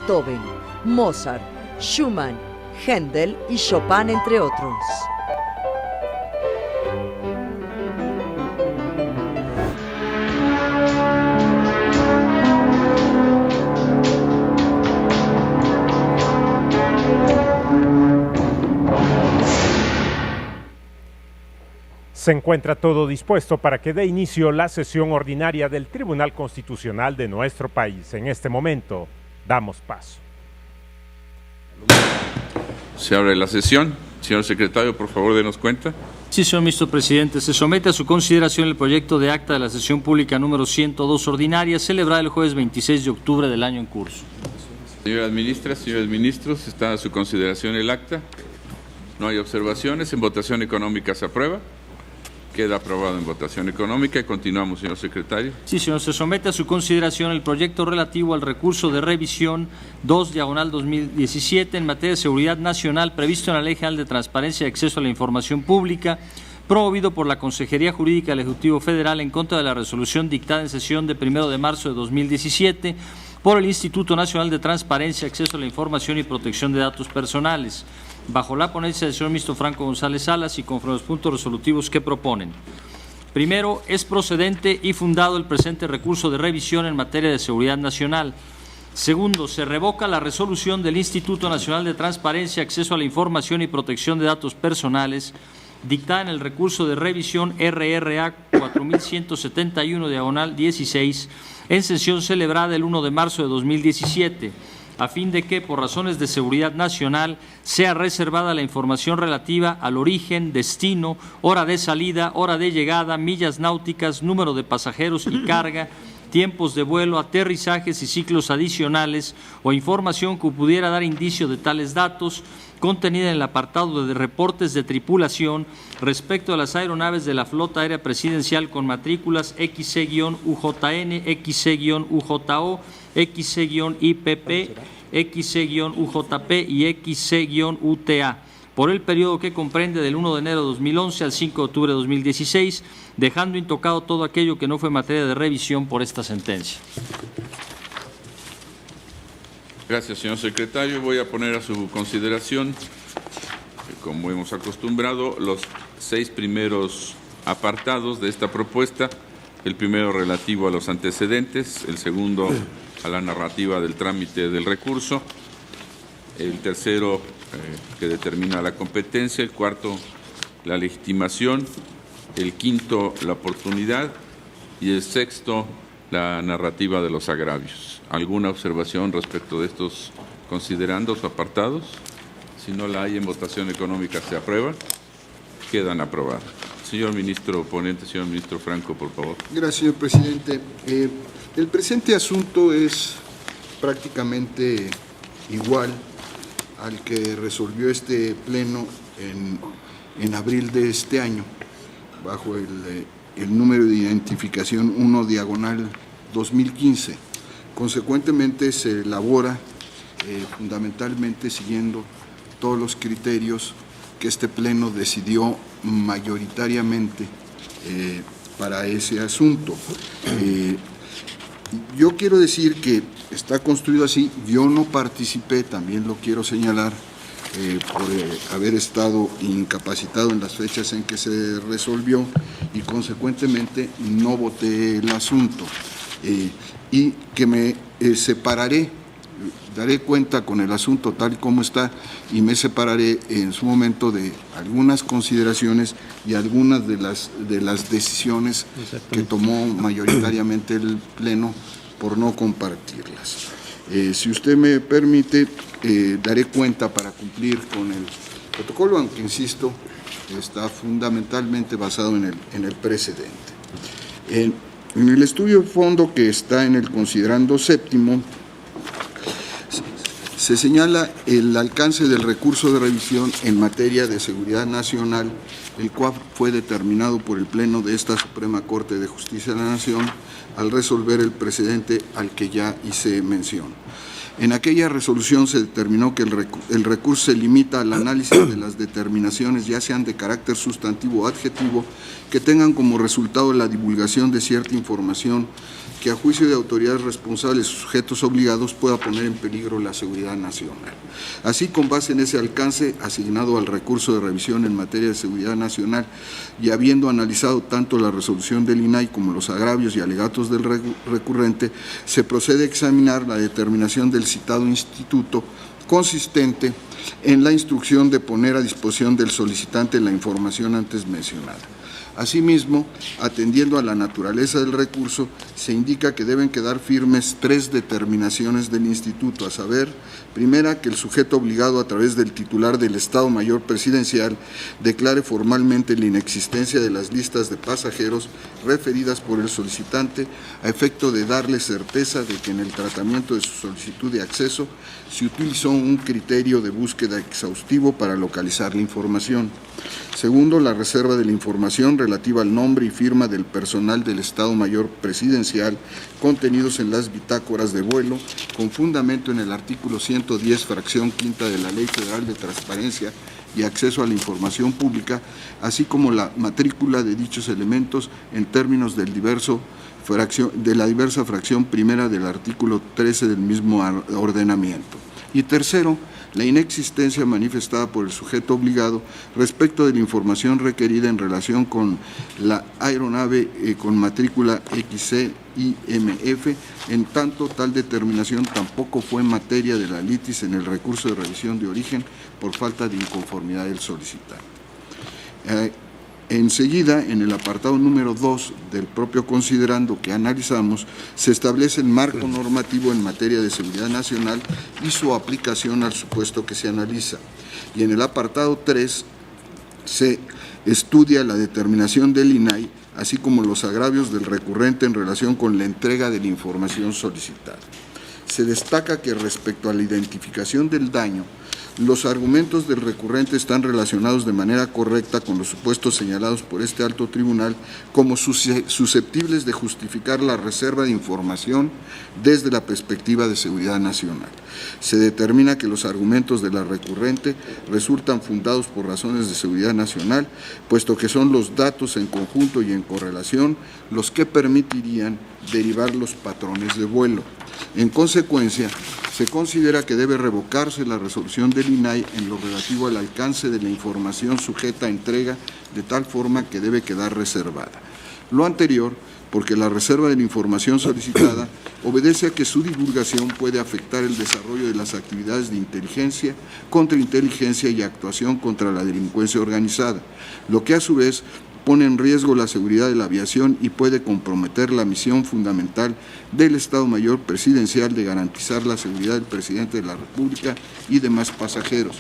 Beethoven, Mozart, Schumann, Händel y Chopin, entre otros. Se encuentra todo dispuesto para que dé inicio la sesión ordinaria del Tribunal Constitucional de nuestro país. En este momento, damos paso. Se abre la sesión. Señor secretario, por favor, denos cuenta. Sí, señor ministro presidente. Se somete a su consideración el proyecto de acta de la sesión pública número 102 ordinaria, celebrada el jueves 26 de octubre del año en curso. Señoras ministras, señores ministros, está a su consideración el acta. No hay observaciones. En votación económica se aprueba. Queda aprobado en votación económica. Y continuamos, señor secretario. Sí, señor. Se somete a su consideración el proyecto relativo al recurso de revisión 2/2017 en materia de seguridad nacional previsto en la Ley General de Transparencia y Acceso a la Información Pública, promovido por la Consejería Jurídica del Ejecutivo Federal en contra de la resolución dictada en sesión de 1 de marzo de 2017 por el Instituto Nacional de Transparencia, Acceso a la Información y Protección de Datos Personales, bajo la ponencia del señor ministro Franco González Salas y conforme a los puntos resolutivos que proponen. Primero, es procedente y fundado el presente recurso de revisión en materia de seguridad nacional. Segundo, se revoca la resolución del Instituto Nacional de Transparencia, Acceso a la Información y Protección de Datos Personales, dictada en el recurso de revisión RRA 4171/16, en sesión celebrada el 1 de marzo de 2017, a fin de que, por razones de seguridad nacional, sea reservada la información relativa al origen, destino, hora de salida, hora de llegada, millas náuticas, número de pasajeros y carga, tiempos de vuelo, aterrizajes y ciclos adicionales o información que pudiera dar indicio de tales datos, contenida en el apartado de reportes de tripulación respecto a las aeronaves de la Flota Aérea Presidencial con matrículas XC-UJN, XC-UJO, XC-IPP, XC-UJP y XC-UTA, por el periodo que comprende del 1 de enero de 2011 al 5 de octubre de 2016, dejando intocado todo aquello que no fue materia de revisión por esta sentencia. Gracias, señor secretario. Voy a poner a su consideración, como hemos acostumbrado, los 6 primeros apartados de esta propuesta. El primero relativo a los antecedentes, el segundo a la narrativa del trámite del recurso, el tercero que determina la competencia, el cuarto la legitimación, el quinto la oportunidad y el sexto la narrativa de los agravios. ¿Alguna observación respecto de estos considerandos o apartados? Si no la hay, en votación económica se aprueba. Quedan aprobados. Señor ministro ponente, señor ministro Franco, por favor. Gracias, señor presidente. El presente asunto es prácticamente igual al que resolvió este pleno en abril de este año, bajo el número de identificación 1/2015. Consecuentemente, se elabora fundamentalmente siguiendo todos los criterios que este pleno decidió mayoritariamente para ese asunto. Yo quiero decir que está construido así. Yo no participé, también lo quiero señalar, por haber estado incapacitado en las fechas en que se resolvió y consecuentemente no voté el asunto, y que me separaré, daré cuenta con el asunto tal como está y me separaré en su momento de algunas consideraciones y algunas de las decisiones que tomó mayoritariamente el Pleno por no compartirlas. Si usted me permite, daré cuenta para cumplir con el protocolo, aunque insisto, está fundamentalmente basado en el precedente. En el estudio de fondo que está en el considerando séptimo, se señala el alcance del recurso de revisión en materia de seguridad nacional, el cual fue determinado por el Pleno de esta Suprema Corte de Justicia de la Nación al resolver el precedente al que ya hice mención. En aquella resolución se determinó que el recurso se limita al análisis de las determinaciones, ya sean de carácter sustantivo o adjetivo, que tengan como resultado la divulgación de cierta información que a juicio de autoridades responsables o sujetos obligados pueda poner en peligro la seguridad nacional. Así, con base en ese alcance asignado al recurso de revisión en materia de seguridad nacional y habiendo analizado tanto la resolución del INAI como los agravios y alegatos del recurrente, se procede a examinar la determinación del citado instituto consistente en la instrucción de poner a disposición del solicitante la información antes mencionada. Asimismo, atendiendo a la naturaleza del recurso, se indica que deben quedar firmes 3 determinaciones del Instituto, a saber, primera, que el sujeto obligado a través del titular del Estado Mayor Presidencial declare formalmente la inexistencia de las listas de pasajeros referidas por el solicitante a efecto de darle certeza de que en el tratamiento de su solicitud de acceso se utilizó un criterio de búsqueda exhaustivo para localizar la información. Segundo, la reserva de la información relativa al nombre y firma del personal del Estado Mayor Presidencial contenidos en las bitácoras de vuelo, con fundamento en el artículo 110, fracción quinta de la Ley Federal de Transparencia y Acceso a la Información Pública, así como la matrícula de dichos elementos en términos de la diversa fracción primera del artículo 13 del mismo ordenamiento. Y tercero, la inexistencia manifestada por el sujeto obligado respecto de la información requerida en relación con la aeronave con matrícula XCIMF, en tanto tal determinación tampoco fue materia de la litis en el recurso de revisión de origen por falta de inconformidad del solicitante. Enseguida, en el apartado número 2 del propio considerando que analizamos, se establece el marco normativo en materia de seguridad nacional y su aplicación al supuesto que se analiza. Y en el apartado 3 se estudia la determinación del INAI, así como los agravios del recurrente en relación con la entrega de la información solicitada. Se destaca que respecto a la identificación del daño, los argumentos del recurrente están relacionados de manera correcta con los supuestos señalados por este alto tribunal como susceptibles de justificar la reserva de información desde la perspectiva de seguridad nacional. Se determina que los argumentos de la recurrente resultan fundados por razones de seguridad nacional, puesto que son los datos en conjunto y en correlación los que permitirían derivar los patrones de vuelo. En consecuencia, se considera que debe revocarse la resolución del INAI en lo relativo al alcance de la información sujeta a entrega, de tal forma que debe quedar reservada. Lo anterior, porque la reserva de la información solicitada obedece a que su divulgación puede afectar el desarrollo de las actividades de inteligencia, contrainteligencia y actuación contra la delincuencia organizada, lo que a su vez pone en riesgo la seguridad de la aviación y puede comprometer la misión fundamental del Estado Mayor Presidencial de garantizar la seguridad del Presidente de la República y demás pasajeros,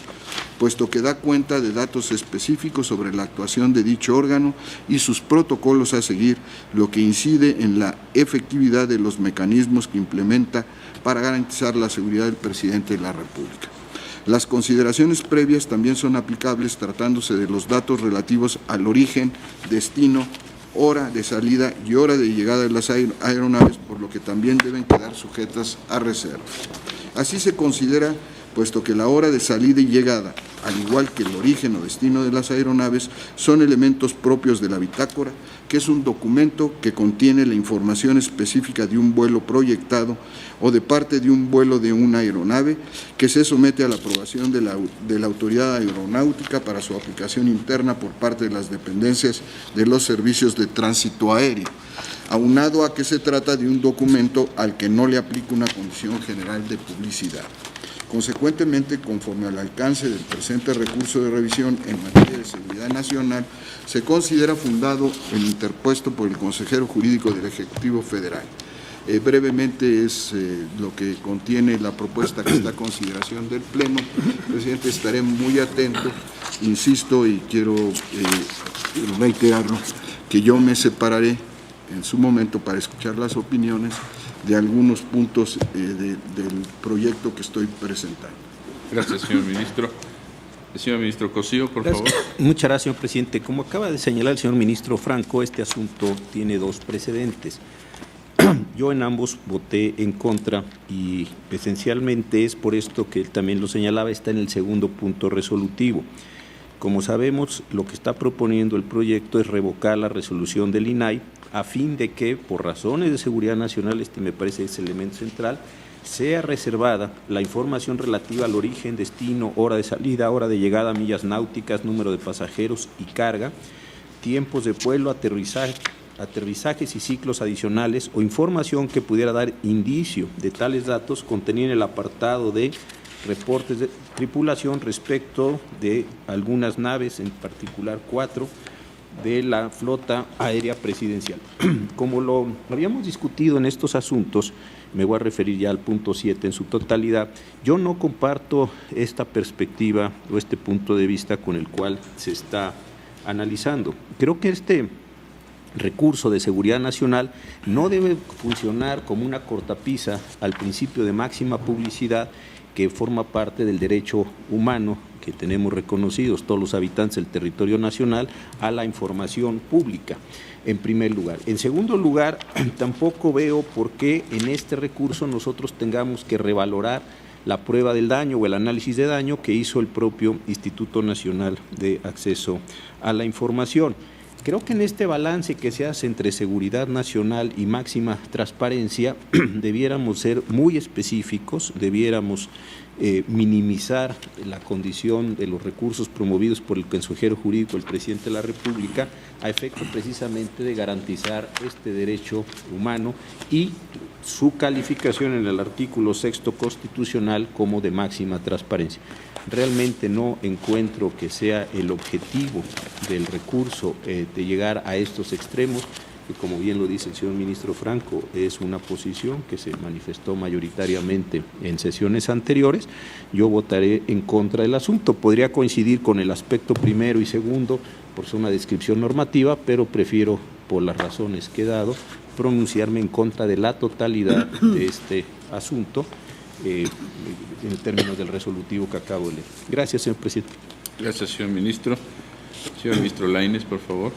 puesto que da cuenta de datos específicos sobre la actuación de dicho órgano y sus protocolos a seguir, lo que incide en la efectividad de los mecanismos que implementa para garantizar la seguridad del Presidente de la República. Las consideraciones previas también son aplicables tratándose de los datos relativos al origen, destino, hora de salida y hora de llegada de las aeronaves, por lo que también deben quedar sujetas a reserva. Así se considera, puesto que la hora de salida y llegada, al igual que el origen o destino de las aeronaves, son elementos propios de la bitácora, que es un documento que contiene la información específica de un vuelo proyectado o de parte de un vuelo de una aeronave que se somete a la aprobación de la autoridad aeronáutica para su aplicación interna por parte de las dependencias de los servicios de tránsito aéreo, aunado a que se trata de un documento al que no le aplica una condición general de publicidad. Consecuentemente, conforme al alcance del presente recurso de revisión en materia de seguridad nacional, se considera fundado el interpuesto por el consejero jurídico del Ejecutivo Federal. Brevemente es lo que contiene la propuesta que está a consideración del Pleno. Presidente, estaré muy atento, insisto y quiero reiterarlo, que yo me separaré en su momento para escuchar las opiniones de algunos puntos del proyecto que estoy presentando. Gracias, señor ministro. Señor ministro Cosío, por favor. Muchas gracias, señor presidente. Como acaba de señalar el señor ministro Franco, este asunto tiene dos precedentes. Yo en ambos voté en contra y esencialmente es por esto que él también lo señalaba, está en el segundo punto resolutivo. Como sabemos, lo que está proponiendo el proyecto es revocar la resolución del INAI a fin de que, por razones de seguridad nacional, este me parece es el elemento central, sea reservada la información relativa al origen, destino, hora de salida, hora de llegada, millas náuticas, número de pasajeros y carga, tiempos de vuelo, aterrizajes y ciclos adicionales o información que pudiera dar indicio de tales datos contenida en el apartado de reportes de tripulación respecto de algunas naves, en particular 4, de la flota aérea presidencial. Como lo habíamos discutido en estos asuntos, me voy a referir ya al punto 7 en su totalidad, yo no comparto esta perspectiva o este punto de vista con el cual se está analizando. Creo que este recurso de seguridad nacional no debe funcionar como una cortapisa al principio de máxima publicidad que forma parte del derecho humano que tenemos reconocidos todos los habitantes del territorio nacional a la información pública, en primer lugar. En segundo lugar, tampoco veo por qué en este recurso nosotros tengamos que revalorar la prueba del daño o el análisis de daño que hizo el propio Instituto Nacional de Acceso a la Información. Creo que en este balance que se hace entre seguridad nacional y máxima transparencia debiéramos ser muy específicos, debiéramos minimizar la condición de los recursos promovidos por el consejero jurídico, el presidente de la República, a efecto precisamente de garantizar este derecho humano y su calificación en el artículo 6 constitucional como de máxima transparencia. Realmente no encuentro que sea el objetivo del recurso de llegar a estos extremos, que como bien lo dice el señor ministro Franco, es una posición que se manifestó mayoritariamente en sesiones anteriores. Yo votaré en contra del asunto. Podría coincidir con el aspecto primero y segundo por ser una descripción normativa, pero prefiero, por las razones que he dado, pronunciarme en contra de la totalidad de este asunto, en términos del resolutivo que acabo de leer. Gracias, señor presidente. Gracias, señor ministro. Señor ministro Lainez, por favor.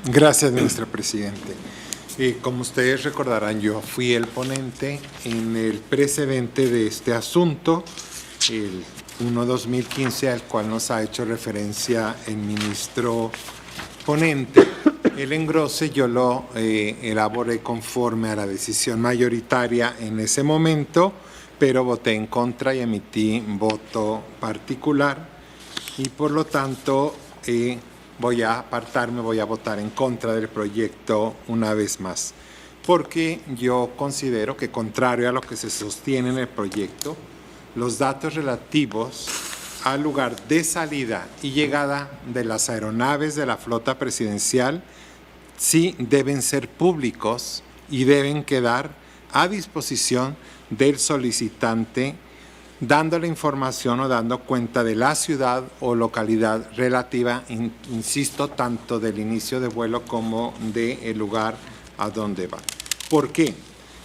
Gracias, ministro presidente. Como ustedes recordarán, yo fui el ponente en el precedente de este asunto, el 1/2015, al cual nos ha hecho referencia el ministro ponente. El engrose yo lo elaboré conforme a la decisión mayoritaria en ese momento, pero voté en contra y emití voto particular y por lo tanto voy a apartarme, voy a votar en contra del proyecto una vez más, porque yo considero que contrario a lo que se sostiene en el proyecto, los datos relativos al lugar de salida y llegada de las aeronaves de la flota presidencial sí deben ser públicos y deben quedar a disposición del solicitante, dando la información o dando cuenta de la ciudad o localidad relativa, insisto, tanto del inicio de vuelo como del lugar a donde va. ¿Por qué?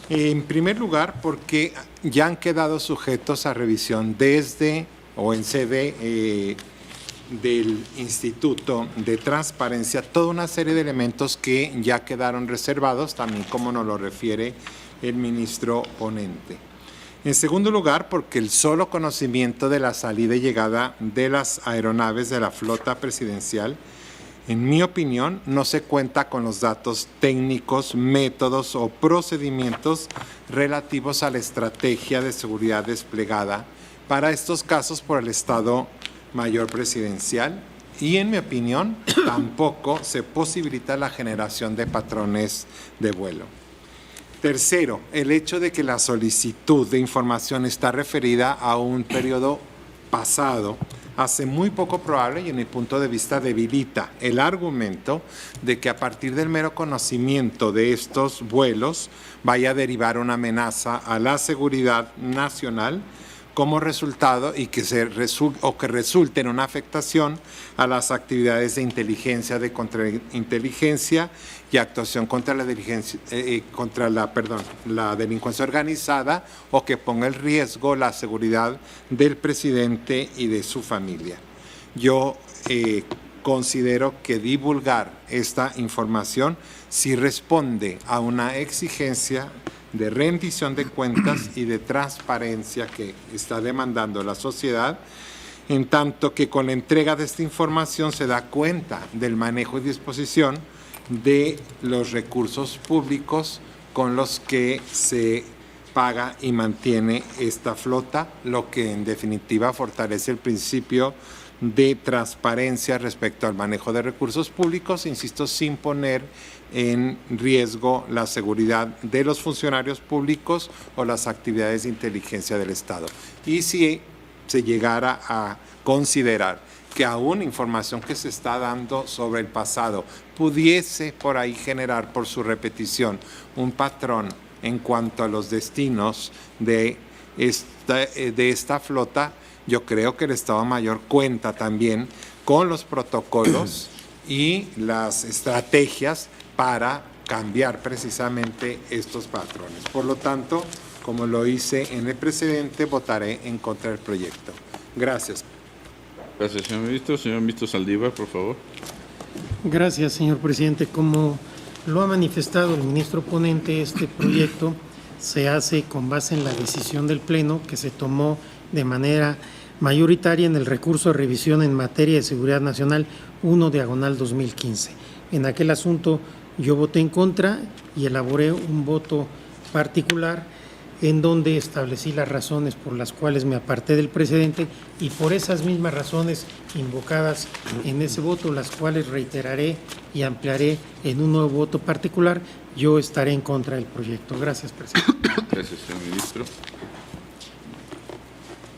En primer lugar, porque ya han quedado sujetos a revisión desde o en sede del Instituto de Transparencia toda una serie de elementos que ya quedaron reservados, también como nos lo refiere el ministro ponente. En segundo lugar, porque el solo conocimiento de la salida y llegada de las aeronaves de la flota presidencial, en mi opinión, no se cuenta con los datos técnicos, métodos o procedimientos relativos a la estrategia de seguridad desplegada para estos casos por el Estado Mayor Presidencial y, en mi opinión, tampoco se posibilita la generación de patrones de vuelo. Tercero, el hecho de que la solicitud de información está referida a un periodo pasado hace muy poco probable y en mi punto de vista debilita el argumento de que a partir del mero conocimiento de estos vuelos vaya a derivar una amenaza a la seguridad nacional como resultado y que resulte en una afectación a las actividades de inteligencia, de contrainteligencia y actuación contra la delincuencia organizada o que ponga en riesgo la seguridad del presidente y de su familia. Yo considero que divulgar esta información sí responde a una exigencia de rendición de cuentas y de transparencia que está demandando la sociedad, en tanto que con la entrega de esta información se da cuenta del manejo y disposición de los recursos públicos con los que se paga y mantiene esta flota, lo que en definitiva fortalece el principio de transparencia respecto al manejo de recursos públicos, insisto, sin poner en riesgo la seguridad de los funcionarios públicos o las actividades de inteligencia del Estado. Y si se llegara a considerar que aún información que se está dando sobre el pasado pudiese por ahí generar por su repetición un patrón en cuanto a los destinos de esta flota, yo creo que el Estado Mayor cuenta también con los protocolos y las estrategias para cambiar precisamente estos patrones. Por lo tanto, como lo hice en el precedente, votaré en contra del proyecto. Gracias. Gracias, señor ministro. Señor ministro Saldívar, por favor. Gracias, señor presidente. Como lo ha manifestado el ministro ponente, este proyecto se hace con base en la decisión del Pleno que se tomó de manera mayoritaria en el recurso de revisión en materia de seguridad nacional 1/2015. En aquel asunto yo voté en contra y elaboré un voto particular en donde establecí las razones por las cuales me aparté del precedente y por esas mismas razones invocadas en ese voto, las cuales reiteraré y ampliaré en un nuevo voto particular, yo estaré en contra del proyecto. Gracias, presidente. Gracias, señor ministro.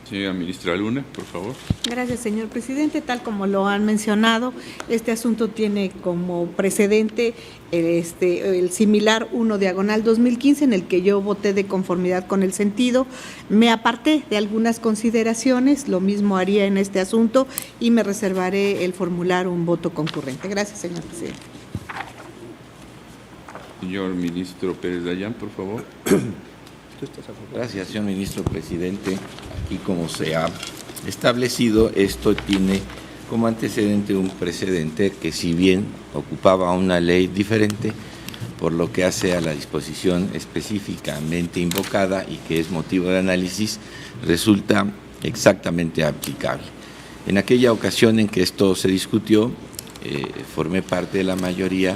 Señora ministra Luna, por favor. Gracias, señor presidente. Tal como lo han mencionado, este asunto tiene como precedente el similar 1/2015, en el que yo voté de conformidad con el sentido. Me aparté de algunas consideraciones, lo mismo haría en este asunto y me reservaré el formular un voto concurrente. Gracias, señor presidente. Señor ministro Pérez Dayán, por favor. Gracias, señor ministro presidente. Aquí, como se ha establecido, esto tiene como antecedente un precedente que, si bien ocupaba una ley diferente, por lo que hace a la disposición específicamente invocada y que es motivo de análisis, resulta exactamente aplicable. En aquella ocasión en que esto se discutió, formé parte de la mayoría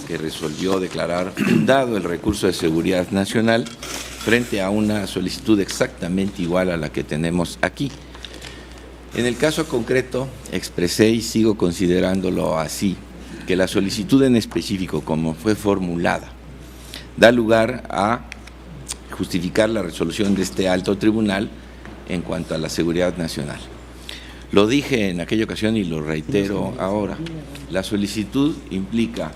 que resolvió declarar fundado el recurso de seguridad nacional frente a una solicitud exactamente igual a la que tenemos aquí. En el caso concreto, expresé y sigo considerándolo así, que la solicitud en específico, como fue formulada, da lugar a justificar la resolución de este alto tribunal en cuanto a la seguridad nacional. Lo dije en aquella ocasión y lo reitero ahora, la solicitud implica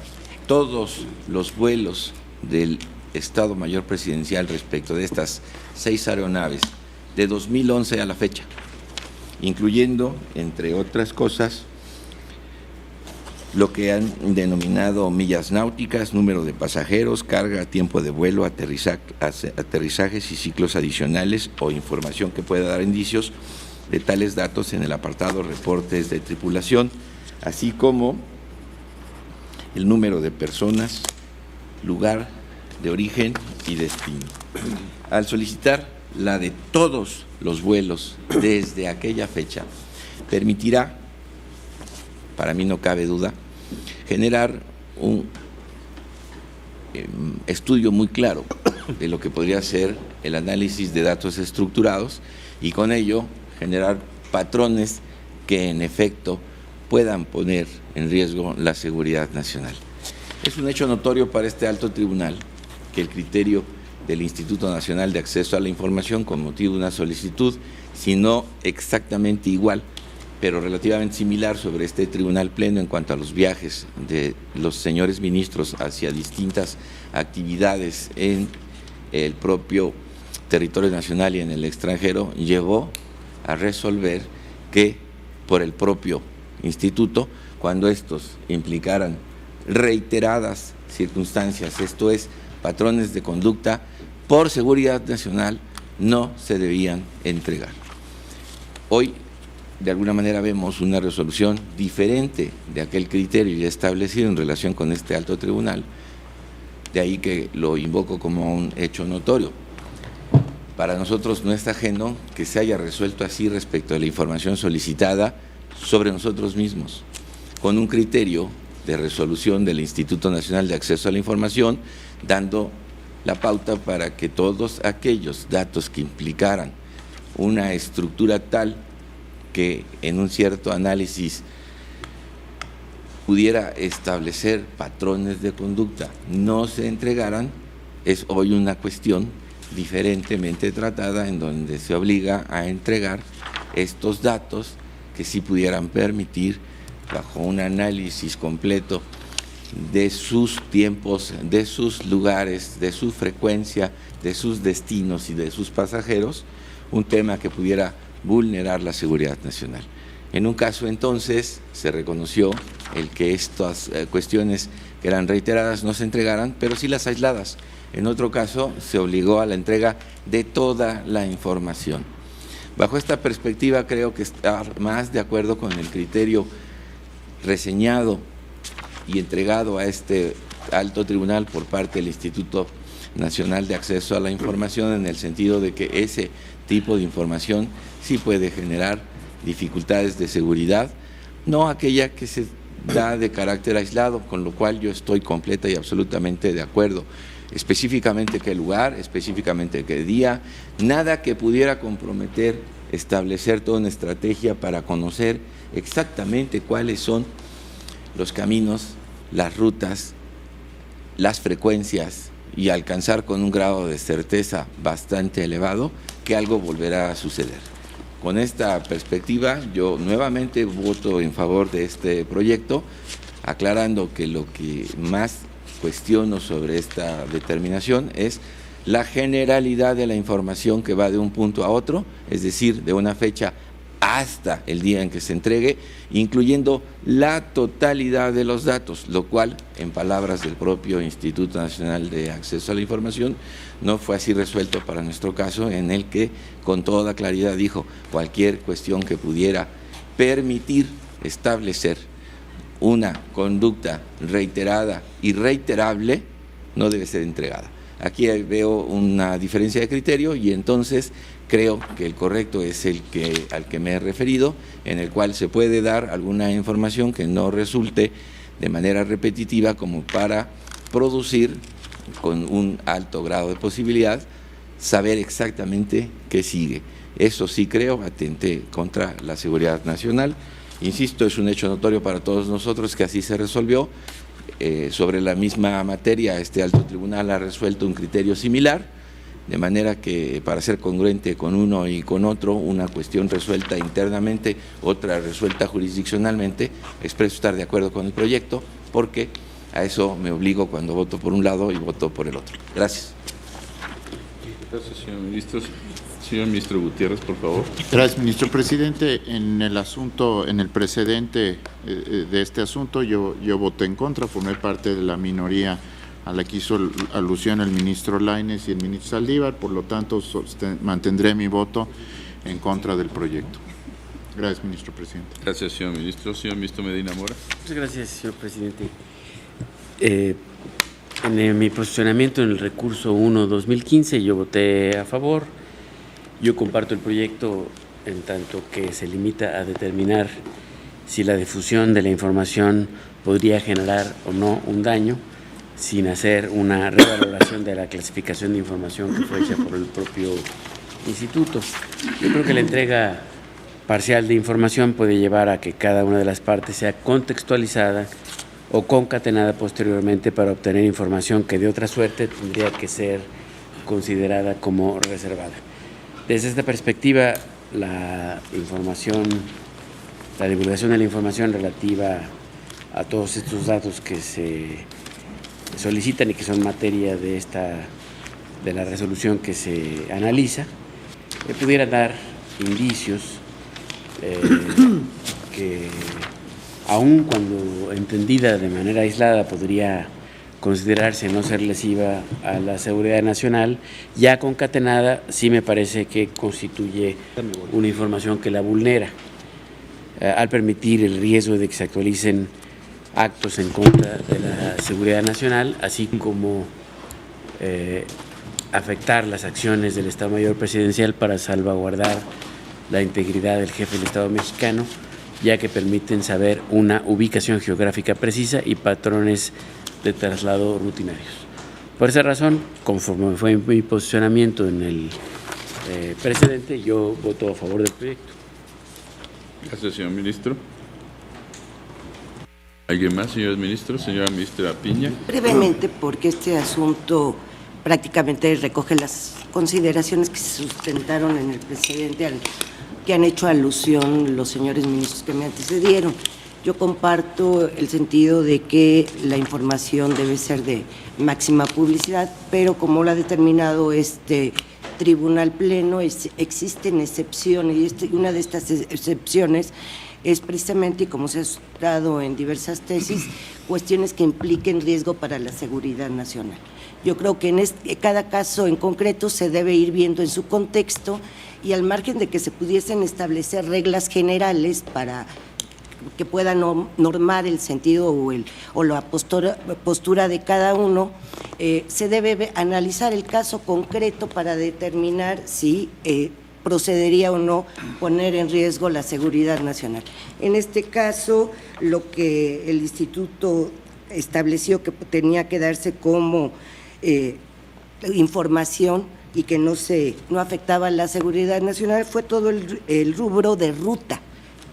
todos los vuelos del Estado Mayor Presidencial respecto de estas 6 aeronaves de 2011 a la fecha, incluyendo, entre otras cosas, lo que han denominado millas náuticas, número de pasajeros, carga, tiempo de vuelo, aterrizajes y ciclos adicionales o información que pueda dar indicios de tales datos en el apartado reportes de tripulación, así como el número de personas, lugar de origen y destino. Al solicitar la de todos los vuelos desde aquella fecha, permitirá, para mí no cabe duda, generar un estudio muy claro de lo que podría ser el análisis de datos estructurados y con ello generar patrones que en efecto puedan poner en riesgo la seguridad nacional. Es un hecho notorio para este alto tribunal que el criterio del Instituto Nacional de Acceso a la Información con motivo de una solicitud, si no exactamente igual, pero relativamente similar sobre este tribunal pleno en cuanto a los viajes de los señores ministros hacia distintas actividades en el propio territorio nacional y en el extranjero, llevó a resolver que por el propio instituto, cuando estos implicaran reiteradas circunstancias, esto es, patrones de conducta por seguridad nacional, no se debían entregar. Hoy, de alguna manera, vemos una resolución diferente de aquel criterio ya establecido en relación con este alto tribunal, De ahí que lo invoco como un hecho notorio. Para nosotros no es ajeno que se haya resuelto así respecto a la información solicitada sobre nosotros mismos, con un criterio de resolución del Instituto Nacional de Acceso a la Información, dando la pauta para que todos aquellos datos que implicaran una estructura tal que en un cierto análisis pudiera establecer patrones de conducta no se entregaran, es hoy una cuestión diferentemente tratada en donde se obliga a entregar estos datos que sí pudieran permitir, bajo un análisis completo de sus tiempos, de sus lugares, de su frecuencia, de sus destinos y de sus pasajeros, un tema que pudiera vulnerar la seguridad nacional. En un caso entonces se reconoció el que estas cuestiones que eran reiteradas no se entregaran, pero sí las aisladas. En otro caso se obligó a la entrega de toda la información. Bajo esta perspectiva creo que está más de acuerdo con el criterio reseñado y entregado a este alto tribunal por parte del Instituto Nacional de Acceso a la Información, en el sentido de que ese tipo de información sí puede generar dificultades de seguridad, no aquella que se da de carácter aislado, con lo cual yo estoy completa y absolutamente de acuerdo. Específicamente qué lugar, específicamente qué día, nada que pudiera comprometer establecer toda una estrategia para conocer exactamente cuáles son los caminos, las rutas, las frecuencias y alcanzar con un grado de certeza bastante elevado que algo volverá a suceder. Con esta perspectiva, yo nuevamente voto en favor de este proyecto, aclarando que lo que más cuestiono sobre esta determinación es la generalidad de la información que va de un punto a otro, es decir, de una fecha hasta el día en que se entregue, incluyendo la totalidad de los datos, lo cual, en palabras del propio Instituto Nacional de Acceso a la Información, no fue así resuelto para nuestro caso, en el que con toda claridad dijo cualquier cuestión que pudiera permitir establecer una conducta reiterada y reiterable no debe ser entregada. Aquí veo una diferencia de criterio y entonces creo que el correcto es el al que me he referido, en el cual se puede dar alguna información que no resulte de manera repetitiva como para producir con un alto grado de posibilidad saber exactamente qué sigue. Eso sí creo atente contra la seguridad nacional. Insisto, es un hecho notorio para todos nosotros que así se resolvió. Sobre la misma materia, este alto tribunal ha resuelto un criterio similar, de manera que para ser congruente con uno y con otro, una cuestión resuelta internamente, otra resuelta jurisdiccionalmente, expreso estar de acuerdo con el proyecto, porque a eso me obligo cuando voto por un lado y voto por el otro. Gracias. Gracias, señor ministro. Señor ministro Gutiérrez, por favor. Gracias, ministro presidente. En el asunto, en el precedente de este asunto, yo voté en contra, formé parte de la minoría a la que hizo alusión el ministro Lainez y el ministro Saldívar, por lo tanto mantendré mi voto en contra del proyecto. Gracias, ministro presidente. Gracias, señor ministro. Señor ministro Medina Mora. Muchas gracias, señor presidente. En mi posicionamiento en el recurso 1-2015 yo voté a favor. Yo comparto el proyecto en tanto que se limita a determinar si la difusión de la información podría generar o no un daño, sin hacer una revaloración de la clasificación de información que fue hecha por el propio instituto. Yo creo que la entrega parcial de información puede llevar a que cada una de las partes sea contextualizada o concatenada posteriormente para obtener información que de otra suerte tendría que ser considerada como reservada. Desde esta perspectiva, la divulgación de la información relativa a todos estos datos que se solicitan y que son materia de la resolución que se analiza, pudiera dar indicios que, aun cuando entendida de manera aislada, podría considerarse no ser lesiva a la seguridad nacional, ya concatenada sí me parece que constituye una información que la vulnera, al permitir el riesgo de que se actualicen actos en contra de la seguridad nacional, así como afectar las acciones del Estado Mayor Presidencial para salvaguardar la integridad del jefe del Estado mexicano, ya que permiten saber una ubicación geográfica precisa y patrones de traslado rutinarios. Por esa razón, conforme fue mi posicionamiento en el precedente, yo voto a favor del proyecto. Gracias, señor ministro. ¿Alguien más, señores ministros? Señora ministra Piña. Brevemente, porque este asunto prácticamente recoge las consideraciones que se sustentaron en el precedente al que han hecho alusión los señores ministros que me antecedieron. Yo comparto el sentido de que la información debe ser de máxima publicidad, pero como lo ha determinado este Tribunal Pleno, existen excepciones, y una de estas excepciones es precisamente, y como se ha dado en diversas tesis, cuestiones que impliquen riesgo para la seguridad nacional. Yo creo que en cada caso en concreto se debe ir viendo en su contexto, y al margen de que se pudiesen establecer reglas generales para que puedan normar el sentido o la postura de cada uno, se debe analizar el caso concreto para determinar si procedería o no poner en riesgo la seguridad nacional. En este caso, lo que el instituto estableció que tenía que darse como información y que no afectaba la seguridad nacional fue todo el rubro de ruta,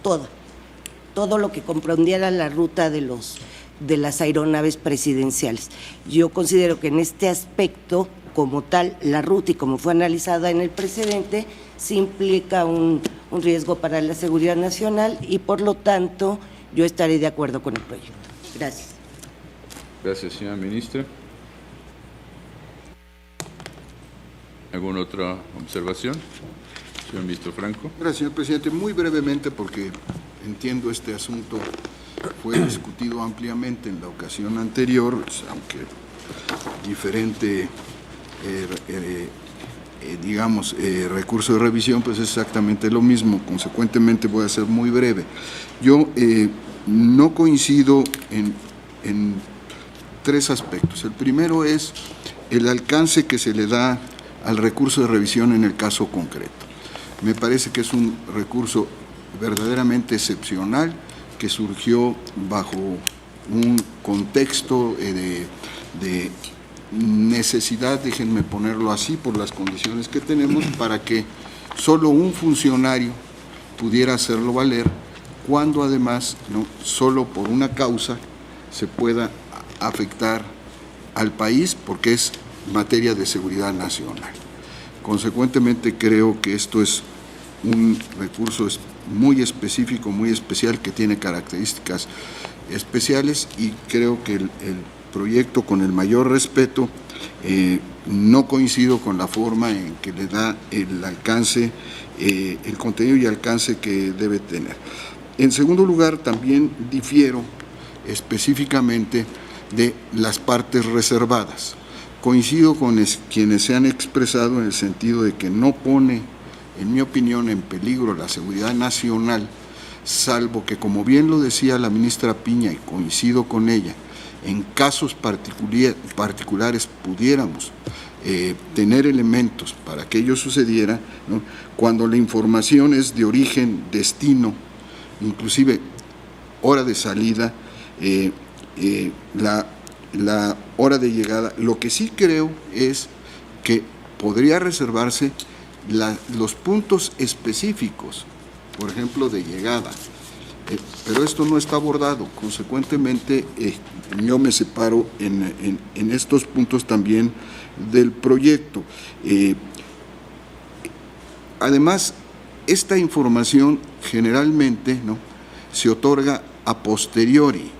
todo lo que comprendiera la ruta de las aeronaves presidenciales. Yo considero que en este aspecto, como tal, la ruta y como fue analizada en el precedente, sí implica un riesgo para la seguridad nacional y por lo tanto yo estaré de acuerdo con el proyecto. Gracias. Gracias, señora ministra. ¿Alguna otra observación? Señor ministro Franco. Gracias, señor presidente. Muy brevemente, porque entiendo este asunto fue discutido ampliamente en la ocasión anterior, aunque diferente, recurso de revisión, pues es exactamente lo mismo. Consecuentemente voy a ser muy breve. Yo no coincido en tres aspectos. El primero es el alcance que se le da al recurso de revisión en el caso concreto. Me parece que es un recurso verdaderamente excepcional que surgió bajo un contexto de necesidad, déjenme ponerlo así, por las condiciones que tenemos, para que solo un funcionario pudiera hacerlo valer, cuando además no solo por una causa se pueda afectar al país, porque es materia de seguridad nacional. Consecuentemente, creo que esto es un recurso muy específico, muy especial, que tiene características especiales, y creo que el proyecto, con el mayor respeto, no coincido con la forma en que le da el alcance, el contenido y alcance que debe tener. En segundo lugar, también difiero específicamente de las partes reservadas. Coincido con quienes se han expresado en el sentido de que no pone, en mi opinión, en peligro la seguridad nacional, salvo que, como bien lo decía la ministra Piña, y coincido con ella, en casos particulares pudiéramos tener elementos para que ello sucediera, ¿no? Cuando la información es de origen, destino, inclusive hora de salida, la hora de llegada. Lo que sí creo es que podría reservarse los puntos específicos, por ejemplo, de llegada, pero esto no está abordado. Consecuentemente, yo me separo en estos puntos también del proyecto. Además, esta información generalmente, ¿no?, se otorga a posteriori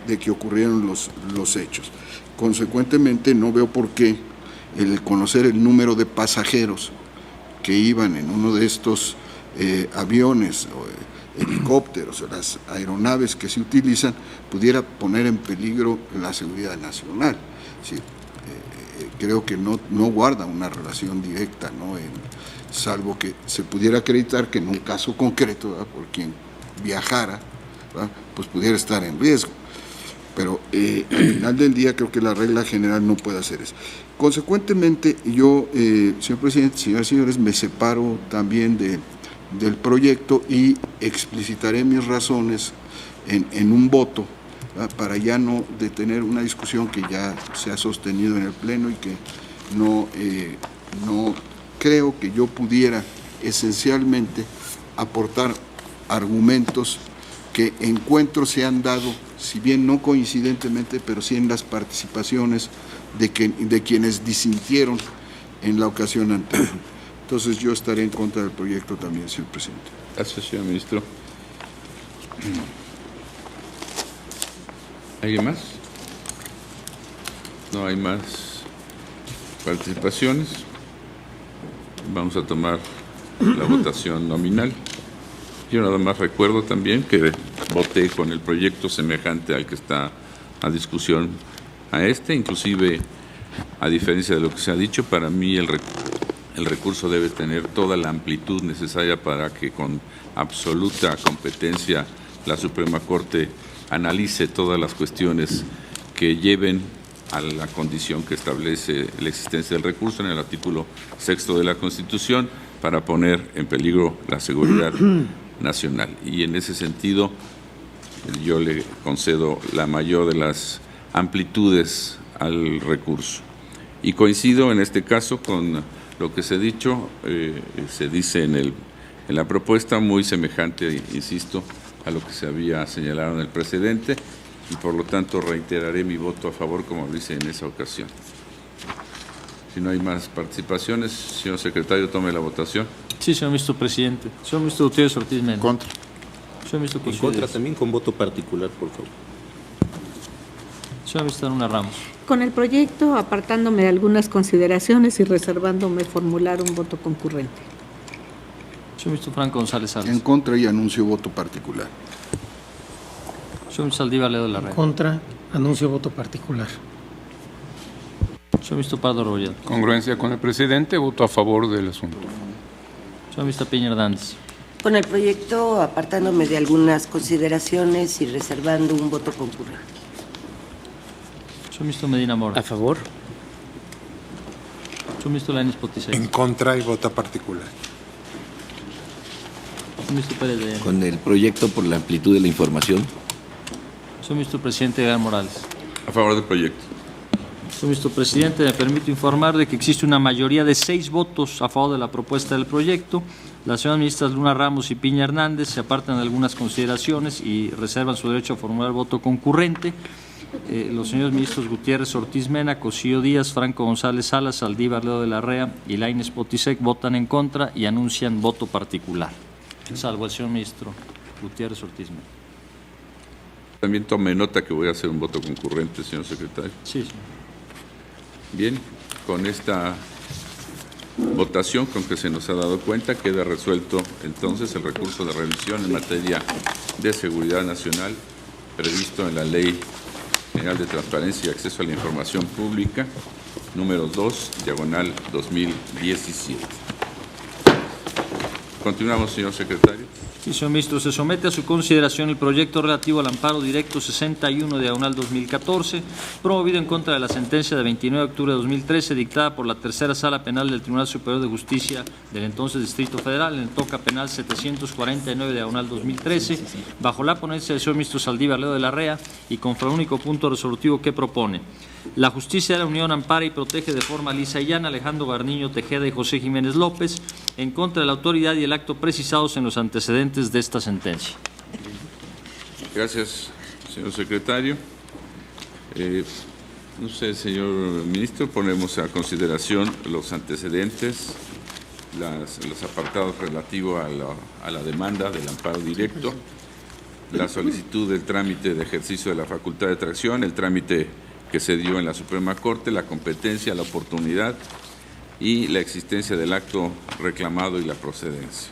de que ocurrieron los hechos. Consecuentemente, no veo por qué el conocer el número de pasajeros que iban en uno de estos aviones o helicópteros o las aeronaves que se utilizan pudiera poner en peligro la seguridad nacional. Sí, creo que no guarda una relación directa, ¿no? Salvo que se pudiera acreditar que en un caso concreto, ¿verdad?, por quien viajara, ¿verdad?, pues pudiera estar en riesgo. pero al final del día creo que la regla general no puede hacer eso. Consecuentemente, yo, señor presidente, señoras y señores, me separo también del proyecto y explicitaré mis razones en un voto, para ya no detener una discusión que ya se ha sostenido en el Pleno y que no creo que yo pudiera esencialmente aportar argumentos que encuentro se han dado, si bien no coincidentemente, pero sí en las participaciones de quienes disintieron en la ocasión anterior. Entonces yo estaré en contra del proyecto también, señor presidente. Gracias, señor ministro. ¿Alguien más? No hay más participaciones. Vamos a tomar la votación nominal. Yo nada más recuerdo también que voté con el proyecto semejante al que está a discusión a inclusive a diferencia de lo que se ha dicho, para mí el recurso debe tener toda la amplitud necesaria para que con absoluta competencia la Suprema Corte analice todas las cuestiones que lleven a la condición que establece la existencia del recurso en el artículo 6º de la Constitución para poner en peligro la seguridad nacional. Y en ese sentido yo le concedo la mayor de las amplitudes al recurso. Y coincido en este caso con lo que se ha dicho, se dice en la propuesta, muy semejante, insisto, a lo que se había señalado en el precedente, y por lo tanto reiteraré mi voto a favor como lo hice en esa ocasión. Si no hay más participaciones, señor secretario, tome la votación. Sí, señor ministro presidente. Señor ministro Gutiérrez Ortiz Mena. Contra. Señor ministro En contra también, con voto particular, por favor. Señor ministro Luna Ramos. Con el proyecto, apartándome de algunas consideraciones y reservándome formular un voto concurrente. Señor ministro Franco González Salas. En contra y anuncio voto particular. Señor ministro Saldívar Ledo de la Rea. Contra, anuncio voto particular. Señor ministro Pardo Rebolledo. Congruencia con el presidente, voto a favor del asunto. Señor ministro Piña Hernández. Con el proyecto, apartándome de algunas consideraciones y reservando un voto concurrente. Señor ministro Medina Mora. A favor. Señor ministro Lainez Potisek. En contra y voto particular. Señor ministro Pérez de Llano. Con el proyecto por la amplitud de la información. Señor ministro presidente Edgar Morales. A favor del proyecto. Señor ministro presidente, me permito informar de que existe una mayoría de 6 votos a favor de la propuesta del proyecto. Las señoras ministras Luna Ramos y Piña Hernández se apartan de algunas consideraciones y reservan su derecho a formular voto concurrente. Los señores ministros Gutiérrez Ortiz Mena, Cosío Díaz, Franco González Salas, Saldívar Ledo de la Rea y Lainez Potisek votan en contra y anuncian voto particular, salvo el señor ministro Gutiérrez Ortiz Mena. También tome nota que voy a hacer un voto concurrente, señor secretario. Sí, señor. Bien, con esta votación con que se nos ha dado cuenta, queda resuelto entonces el recurso de revisión en materia de seguridad nacional previsto en la Ley General de Transparencia y Acceso a la Información Pública, número 2/2017. Continuamos, señor secretario. Sí, señor ministro, se somete a su consideración el proyecto relativo al amparo directo 61/2014, promovido en contra de la sentencia de 29 de octubre de 2013, dictada por la Tercera Sala Penal del Tribunal Superior de Justicia del entonces Distrito Federal, en el toca penal 749/2013, bajo la ponencia del señor ministro Saldívar Ledo de la Rea y conforme al único punto resolutivo que propone. La justicia de la Unión ampara y protege de forma lisa y llana a Alejandro Garniño Tejeda y José Jiménez López en contra de la autoridad y el acto precisados en los antecedentes de esta sentencia. Gracias, señor secretario. No sé, señor ministro, ponemos a consideración los antecedentes, los apartados relativos a la demanda del amparo directo, la solicitud del trámite de ejercicio de la facultad de tracción, el trámite que se dio en la Suprema Corte, la competencia, la oportunidad y la existencia del acto reclamado y la procedencia.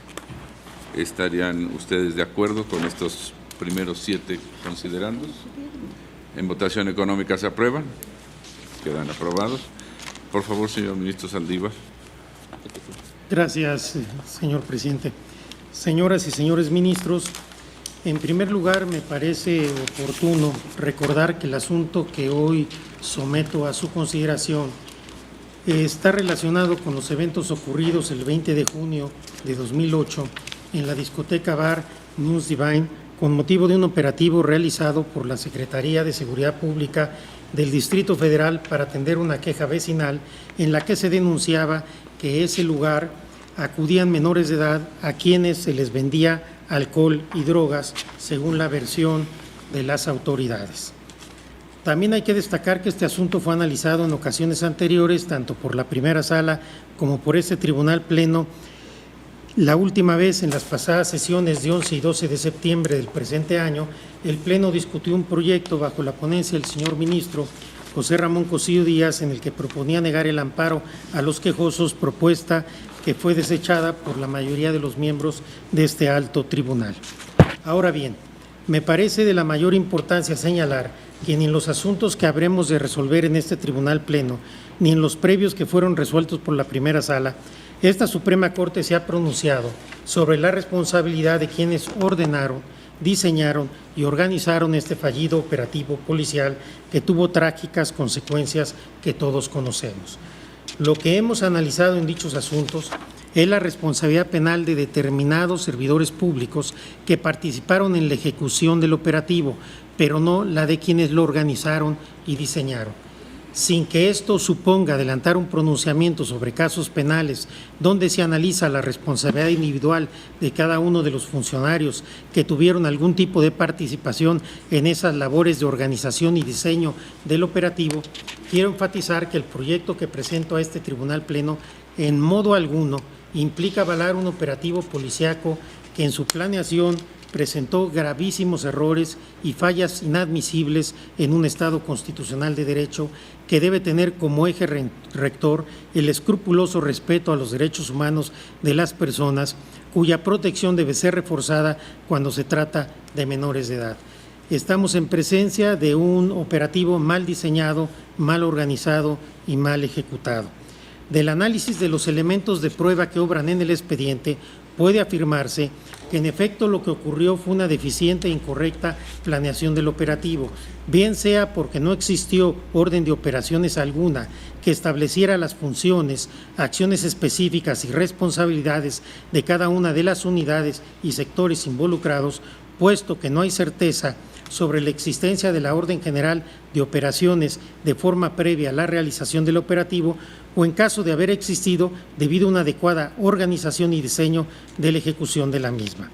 ¿Estarían ustedes de acuerdo con estos primeros 7 considerandos? En votación económica se aprueban, quedan aprobados. Por favor, señor ministro Saldívar. Gracias, señor presidente. Señoras y señores ministros, En primer lugar, me parece oportuno recordar que el asunto que hoy someto a su consideración está relacionado con los eventos ocurridos el 20 de junio de 2008 en la discoteca bar News Divine con motivo de un operativo realizado por la Secretaría de Seguridad Pública del Distrito Federal para atender una queja vecinal en la que se denunciaba que ese lugar acudían menores de edad a quienes se les vendía alcohol y drogas, según la versión de las autoridades. También hay que destacar que este asunto fue analizado en ocasiones anteriores, tanto por la primera sala como por este Tribunal Pleno, la última vez en las pasadas sesiones de 11 y 12 de septiembre del presente año. El Pleno discutió un proyecto bajo la ponencia del señor ministro José Ramón Cosío Díaz, en el que proponía negar el amparo a los quejosos, propuesta que fue desechada por la mayoría de los miembros de este alto tribunal. Ahora bien, me parece de la mayor importancia señalar que ni en los asuntos que habremos de resolver en este Tribunal Pleno, ni en los previos que fueron resueltos por la primera sala, esta Suprema Corte se ha pronunciado sobre la responsabilidad de quienes ordenaron, diseñaron y organizaron este fallido operativo policial que tuvo trágicas consecuencias que todos conocemos. Lo que hemos analizado en dichos asuntos es la responsabilidad penal de determinados servidores públicos que participaron en la ejecución del operativo, pero no la de quienes lo organizaron y diseñaron. Sin que esto suponga adelantar un pronunciamiento sobre casos penales donde se analiza la responsabilidad individual de cada uno de los funcionarios que tuvieron algún tipo de participación en esas labores de organización y diseño del operativo, quiero enfatizar que el proyecto que presento a este Tribunal Pleno en modo alguno implica avalar un operativo policíaco que en su planeación presentó gravísimos errores y fallas inadmisibles en un Estado constitucional de derecho que debe tener como eje rector el escrupuloso respeto a los derechos humanos de las personas, cuya protección debe ser reforzada cuando se trata de menores de edad. Estamos en presencia de un operativo mal diseñado, mal organizado y mal ejecutado. Del análisis de los elementos de prueba que obran en el expediente, puede afirmarse que en efecto lo que ocurrió fue una deficiente e incorrecta planeación del operativo, bien sea porque no existió orden de operaciones alguna que estableciera las funciones, acciones específicas y responsabilidades de cada una de las unidades y sectores involucrados, puesto que no hay certeza sobre la existencia de la orden general de operaciones de forma previa a la realización del operativo, o en caso de haber existido debido a una adecuada organización y diseño de la ejecución de la misma.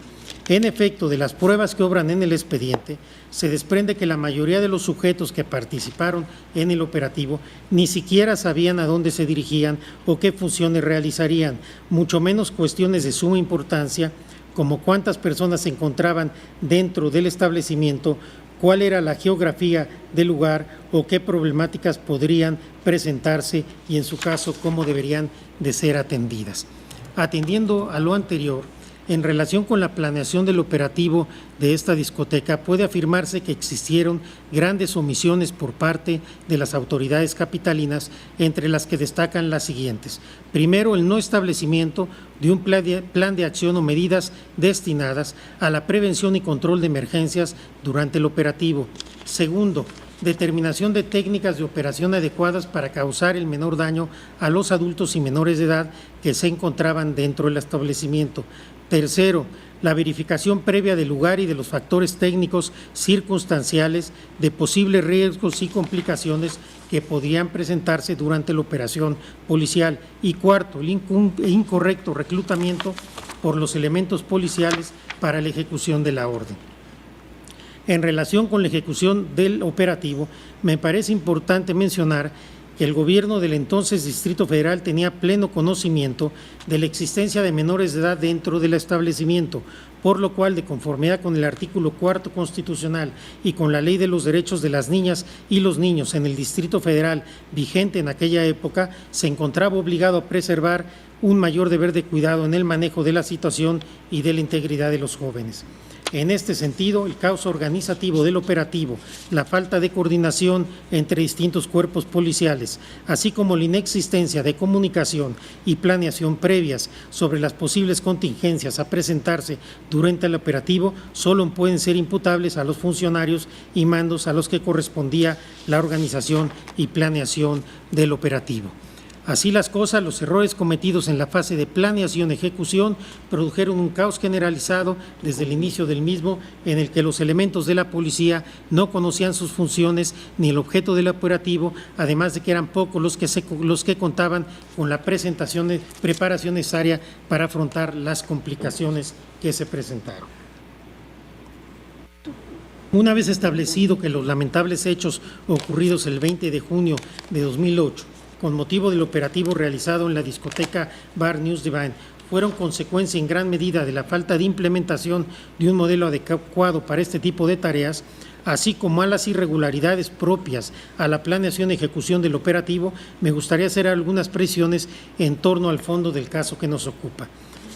En efecto, de las pruebas que obran en el expediente, se desprende que la mayoría de los sujetos que participaron en el operativo ni siquiera sabían a dónde se dirigían o qué funciones realizarían, mucho menos cuestiones de suma importancia, como cuántas personas se encontraban dentro del establecimiento, cuál era la geografía del lugar o qué problemáticas podrían presentarse y, en su caso, cómo deberían de ser atendidas. Atendiendo a lo anterior, en relación con la planeación del operativo de esta discoteca, puede afirmarse que existieron grandes omisiones por parte de las autoridades capitalinas, entre las que destacan las siguientes. Primero, el no establecimiento de un plan de acción o medidas destinadas a la prevención y control de emergencias durante el operativo. Segundo, determinación de técnicas de operación adecuadas para causar el menor daño a los adultos y menores de edad que se encontraban dentro del establecimiento. Tercero, la verificación previa del lugar y de los factores técnicos circunstanciales de posibles riesgos y complicaciones que podrían presentarse durante la operación policial. Y cuarto, el incorrecto reclutamiento por los elementos policiales para la ejecución de la orden. En relación con la ejecución del operativo, me parece importante mencionar que el gobierno del entonces Distrito Federal tenía pleno conocimiento de la existencia de menores de edad dentro del establecimiento, por lo cual, de conformidad con el artículo 4 constitucional y con la Ley de los Derechos de las Niñas y los Niños en el Distrito Federal vigente en aquella época, se encontraba obligado a preservar un mayor deber de cuidado en el manejo de la situación y de la integridad de los jóvenes. En este sentido, el caos organizativo del operativo, la falta de coordinación entre distintos cuerpos policiales, así como la inexistencia de comunicación y planeación previas sobre las posibles contingencias a presentarse durante el operativo, solo pueden ser imputables a los funcionarios y mandos a los que correspondía la organización y planeación del operativo. Así las cosas, los errores cometidos en la fase de planeación y ejecución produjeron un caos generalizado desde el inicio del mismo, en el que los elementos de la policía no conocían sus funciones ni el objeto del operativo, además de que eran pocos los que contaban con la preparación necesaria para afrontar las complicaciones que se presentaron. Una vez establecido que los lamentables hechos ocurridos el 20 de junio de 2008, con motivo del operativo realizado en la discoteca Bar News Divine, fueron consecuencia en gran medida de la falta de implementación de un modelo adecuado para este tipo de tareas, así como a las irregularidades propias a la planeación y ejecución del operativo, me gustaría hacer algunas precisiones en torno al fondo del caso que nos ocupa.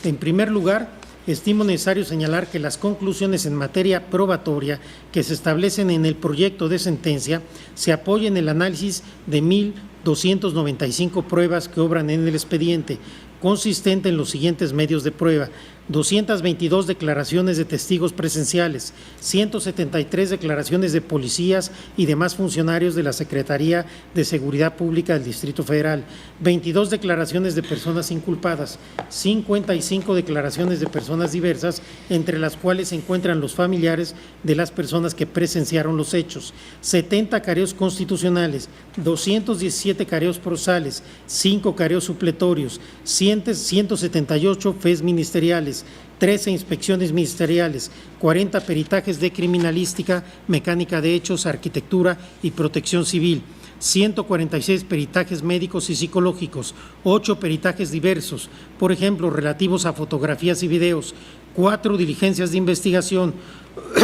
En primer lugar, estimo necesario señalar que las conclusiones en materia probatoria que se establecen en el proyecto de sentencia se apoyan en el análisis de 1.295 pruebas que obran en el expediente, consistente en los siguientes medios de prueba: 222 declaraciones de testigos presenciales, 173 declaraciones de policías y demás funcionarios de la Secretaría de Seguridad Pública del Distrito Federal, 22 declaraciones de personas inculpadas, 55 declaraciones de personas diversas, entre las cuales se encuentran los familiares de las personas que presenciaron los hechos, 70 careos constitucionales, 217 careos procesales, 5 careos supletorios, 178 fes ministeriales, 13 inspecciones ministeriales, 40 peritajes de criminalística, mecánica de hechos, arquitectura y protección civil, 146 peritajes médicos y psicológicos, 8 peritajes diversos, por ejemplo, relativos a fotografías y videos, 4 diligencias de investigación,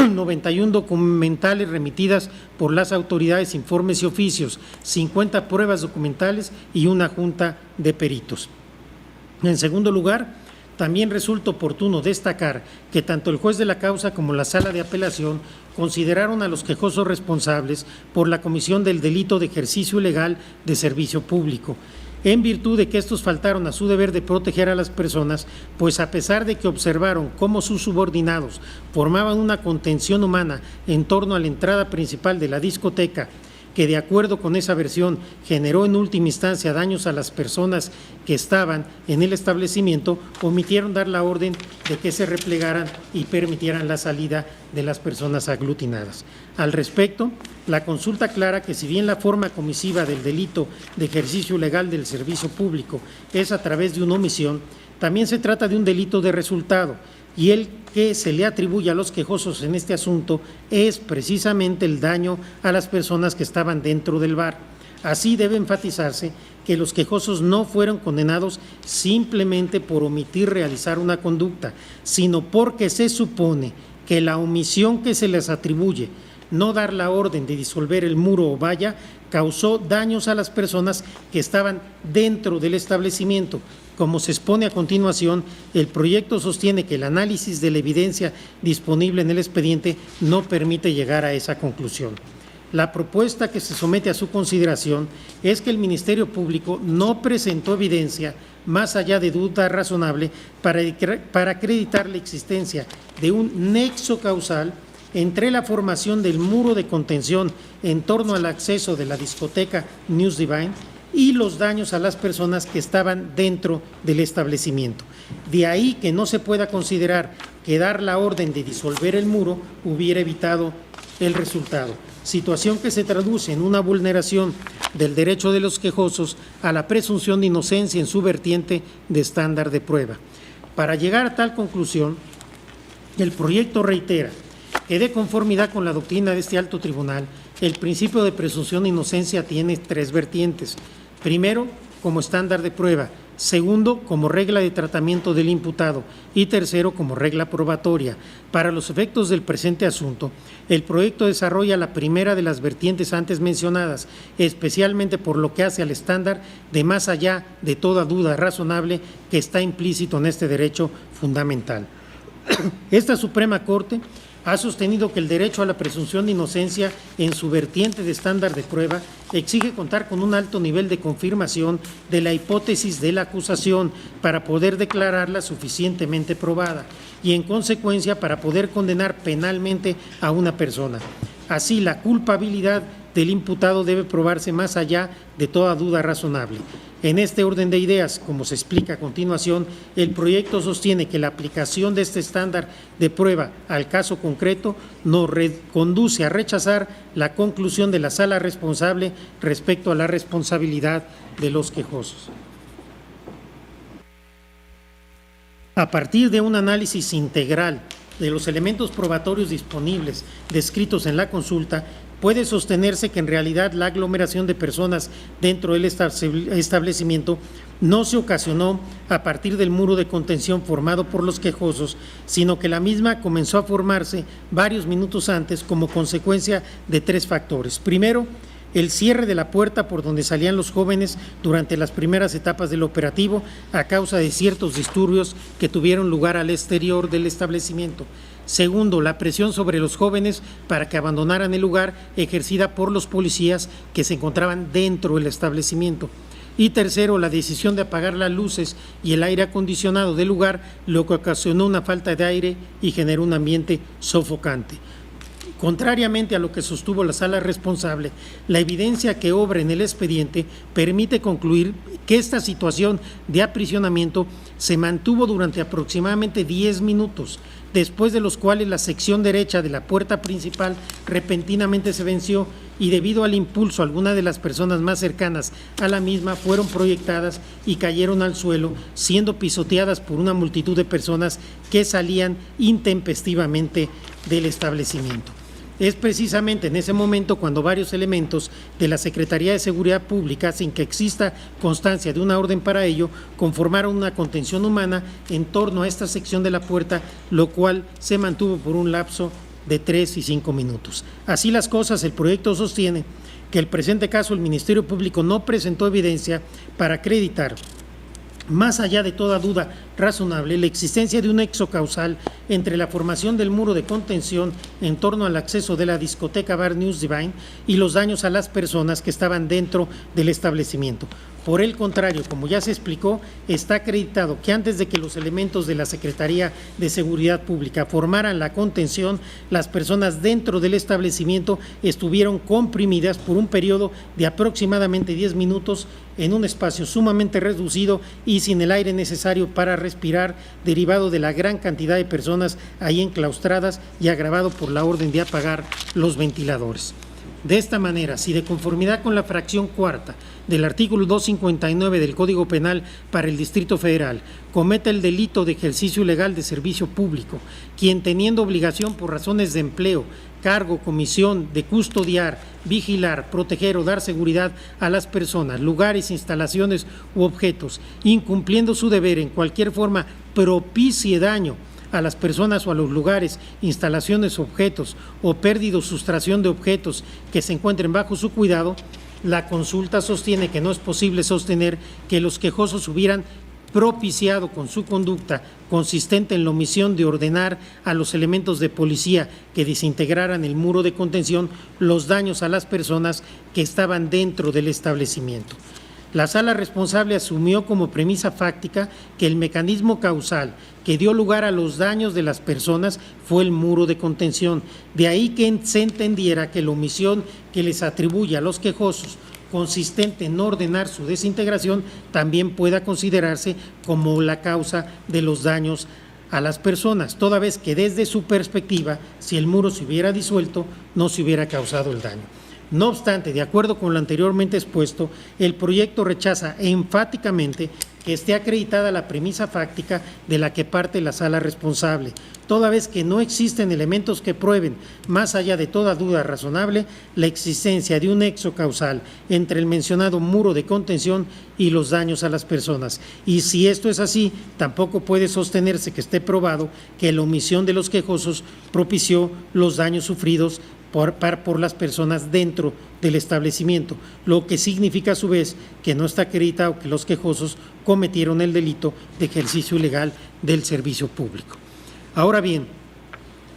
91 documentales remitidas por las autoridades, informes y oficios, 50 pruebas documentales y una junta de peritos. En segundo lugar, también resulta oportuno destacar que tanto el juez de la causa como la sala de apelación consideraron a los quejosos responsables por la comisión del delito de ejercicio ilegal de servicio público, en virtud de que estos faltaron a su deber de proteger a las personas, pues a pesar de que observaron cómo sus subordinados formaban una contención humana en torno a la entrada principal de la discoteca, que de acuerdo con esa versión generó en última instancia daños a las personas que estaban en el establecimiento, omitieron dar la orden de que se replegaran y permitieran la salida de las personas aglutinadas. Al respecto, la consulta aclara que si bien la forma comisiva del delito de ejercicio ilegal del servicio público es a través de una omisión, también se trata de un delito de resultado, y el que se le atribuye a los quejosos en este asunto es precisamente el daño a las personas que estaban dentro del bar. Así debe enfatizarse que los quejosos no fueron condenados simplemente por omitir realizar una conducta, sino porque se supone que la omisión que se les atribuye, no dar la orden de disolver el muro o valla, causó daños a las personas que estaban dentro del establecimiento. Como se expone a continuación, el proyecto sostiene que el análisis de la evidencia disponible en el expediente no permite llegar a esa conclusión. La propuesta que se somete a su consideración es que el Ministerio Público no presentó evidencia más allá de duda razonable para acreditar la existencia de un nexo causal entre la formación del muro de contención en torno al acceso de la discoteca News Divine y los daños a las personas que estaban dentro del establecimiento. De ahí que no se pueda considerar que dar la orden de disolver el muro hubiera evitado el resultado, situación que se traduce en una vulneración del derecho de los quejosos a la presunción de inocencia en su vertiente de estándar de prueba. Para llegar a tal conclusión, el proyecto reitera que de conformidad con la doctrina de este alto tribunal, el principio de presunción de inocencia tiene 3 vertientes. Primero, como estándar de prueba. Segundo, como regla de tratamiento del imputado. Y tercero, como regla probatoria. Para los efectos del presente asunto, el proyecto desarrolla la primera de las vertientes antes mencionadas, especialmente por lo que hace al estándar de más allá de toda duda razonable que está implícito en este derecho fundamental. Esta Suprema Corte ha sostenido que el derecho a la presunción de inocencia en su vertiente de estándar de prueba exige contar con un alto nivel de confirmación de la hipótesis de la acusación para poder declararla suficientemente probada y, en consecuencia, para poder condenar penalmente a una persona. Así, la culpabilidad del imputado debe probarse más allá de toda duda razonable. En este orden de ideas, como se explica a continuación, el proyecto sostiene que la aplicación de este estándar de prueba al caso concreto nos conduce a rechazar la conclusión de la sala responsable respecto a la responsabilidad de los quejosos. A partir de un análisis integral de los elementos probatorios disponibles descritos en la consulta, puede sostenerse que en realidad la aglomeración de personas dentro del establecimiento no se ocasionó a partir del muro de contención formado por los quejosos, sino que la misma comenzó a formarse varios minutos antes como consecuencia de 3 factores. Primero, el cierre de la puerta por donde salían los jóvenes durante las primeras etapas del operativo a causa de ciertos disturbios que tuvieron lugar al exterior del establecimiento. Segundo, la presión sobre los jóvenes para que abandonaran el lugar ejercida por los policías que se encontraban dentro del establecimiento. Y tercero, la decisión de apagar las luces y el aire acondicionado del lugar, lo que ocasionó una falta de aire y generó un ambiente sofocante. Contrariamente a lo que sostuvo la sala responsable, la evidencia que obra en el expediente permite concluir que esta situación de aprisionamiento se mantuvo durante aproximadamente 10 minutos, después de los cuales la sección derecha de la puerta principal repentinamente se venció y, debido al impulso, algunas de las personas más cercanas a la misma fueron proyectadas y cayeron al suelo, siendo pisoteadas por una multitud de personas que salían intempestivamente del establecimiento. Es precisamente en ese momento cuando varios elementos de la Secretaría de Seguridad Pública, sin que exista constancia de una orden para ello, conformaron una contención humana en torno a esta sección de la puerta, lo cual se mantuvo por un lapso de 3 y 5 minutos. Así las cosas, el proyecto sostiene que el presente caso el Ministerio Público no presentó evidencia para acreditar, más allá de toda duda razonable, la existencia de un nexo causal entre la formación del muro de contención en torno al acceso de la discoteca Bar News Divine y los daños a las personas que estaban dentro del establecimiento. Por el contrario, como ya se explicó, está acreditado que antes de que los elementos de la Secretaría de Seguridad Pública formaran la contención, las personas dentro del establecimiento estuvieron comprimidas por un periodo de aproximadamente 10 minutos en un espacio sumamente reducido y sin el aire necesario para respirar, derivado de la gran cantidad de personas ahí enclaustradas y agravado por la orden de apagar los ventiladores. De esta manera, si de conformidad con la fracción cuarta del artículo 259 del Código Penal para el Distrito Federal, comete el delito de ejercicio ilegal de servicio público, quien teniendo obligación por razones de empleo, cargo, comisión de custodiar, vigilar, proteger o dar seguridad a las personas, lugares, instalaciones u objetos, incumpliendo su deber en cualquier forma propicie daño a las personas o a los lugares, instalaciones, objetos o pérdida o sustracción de objetos que se encuentren bajo su cuidado, la consulta sostiene que no es posible sostener que los quejosos hubieran propiciado con su conducta consistente en la omisión de ordenar a los elementos de policía que desintegraran el muro de contención los daños a las personas que estaban dentro del establecimiento. La sala responsable asumió como premisa fáctica que el mecanismo causal que dio lugar a los daños de las personas fue el muro de contención. De ahí que se entendiera que la omisión que les atribuye a los quejosos, consistente en ordenar su desintegración, también pueda considerarse como la causa de los daños a las personas, toda vez que desde su perspectiva, si el muro se hubiera disuelto, no se hubiera causado el daño. No obstante, de acuerdo con lo anteriormente expuesto, el proyecto rechaza enfáticamente que esté acreditada la premisa fáctica de la que parte la sala responsable, toda vez que no existen elementos que prueben, más allá de toda duda razonable, la existencia de un nexo causal entre el mencionado muro de contención y los daños a las personas. Y si esto es así, tampoco puede sostenerse que esté probado que la omisión de los quejosos propició los daños sufridos por las personas dentro del establecimiento, lo que significa a su vez que no está acreditado que los quejosos cometieron el delito de ejercicio ilegal del servicio público. Ahora bien,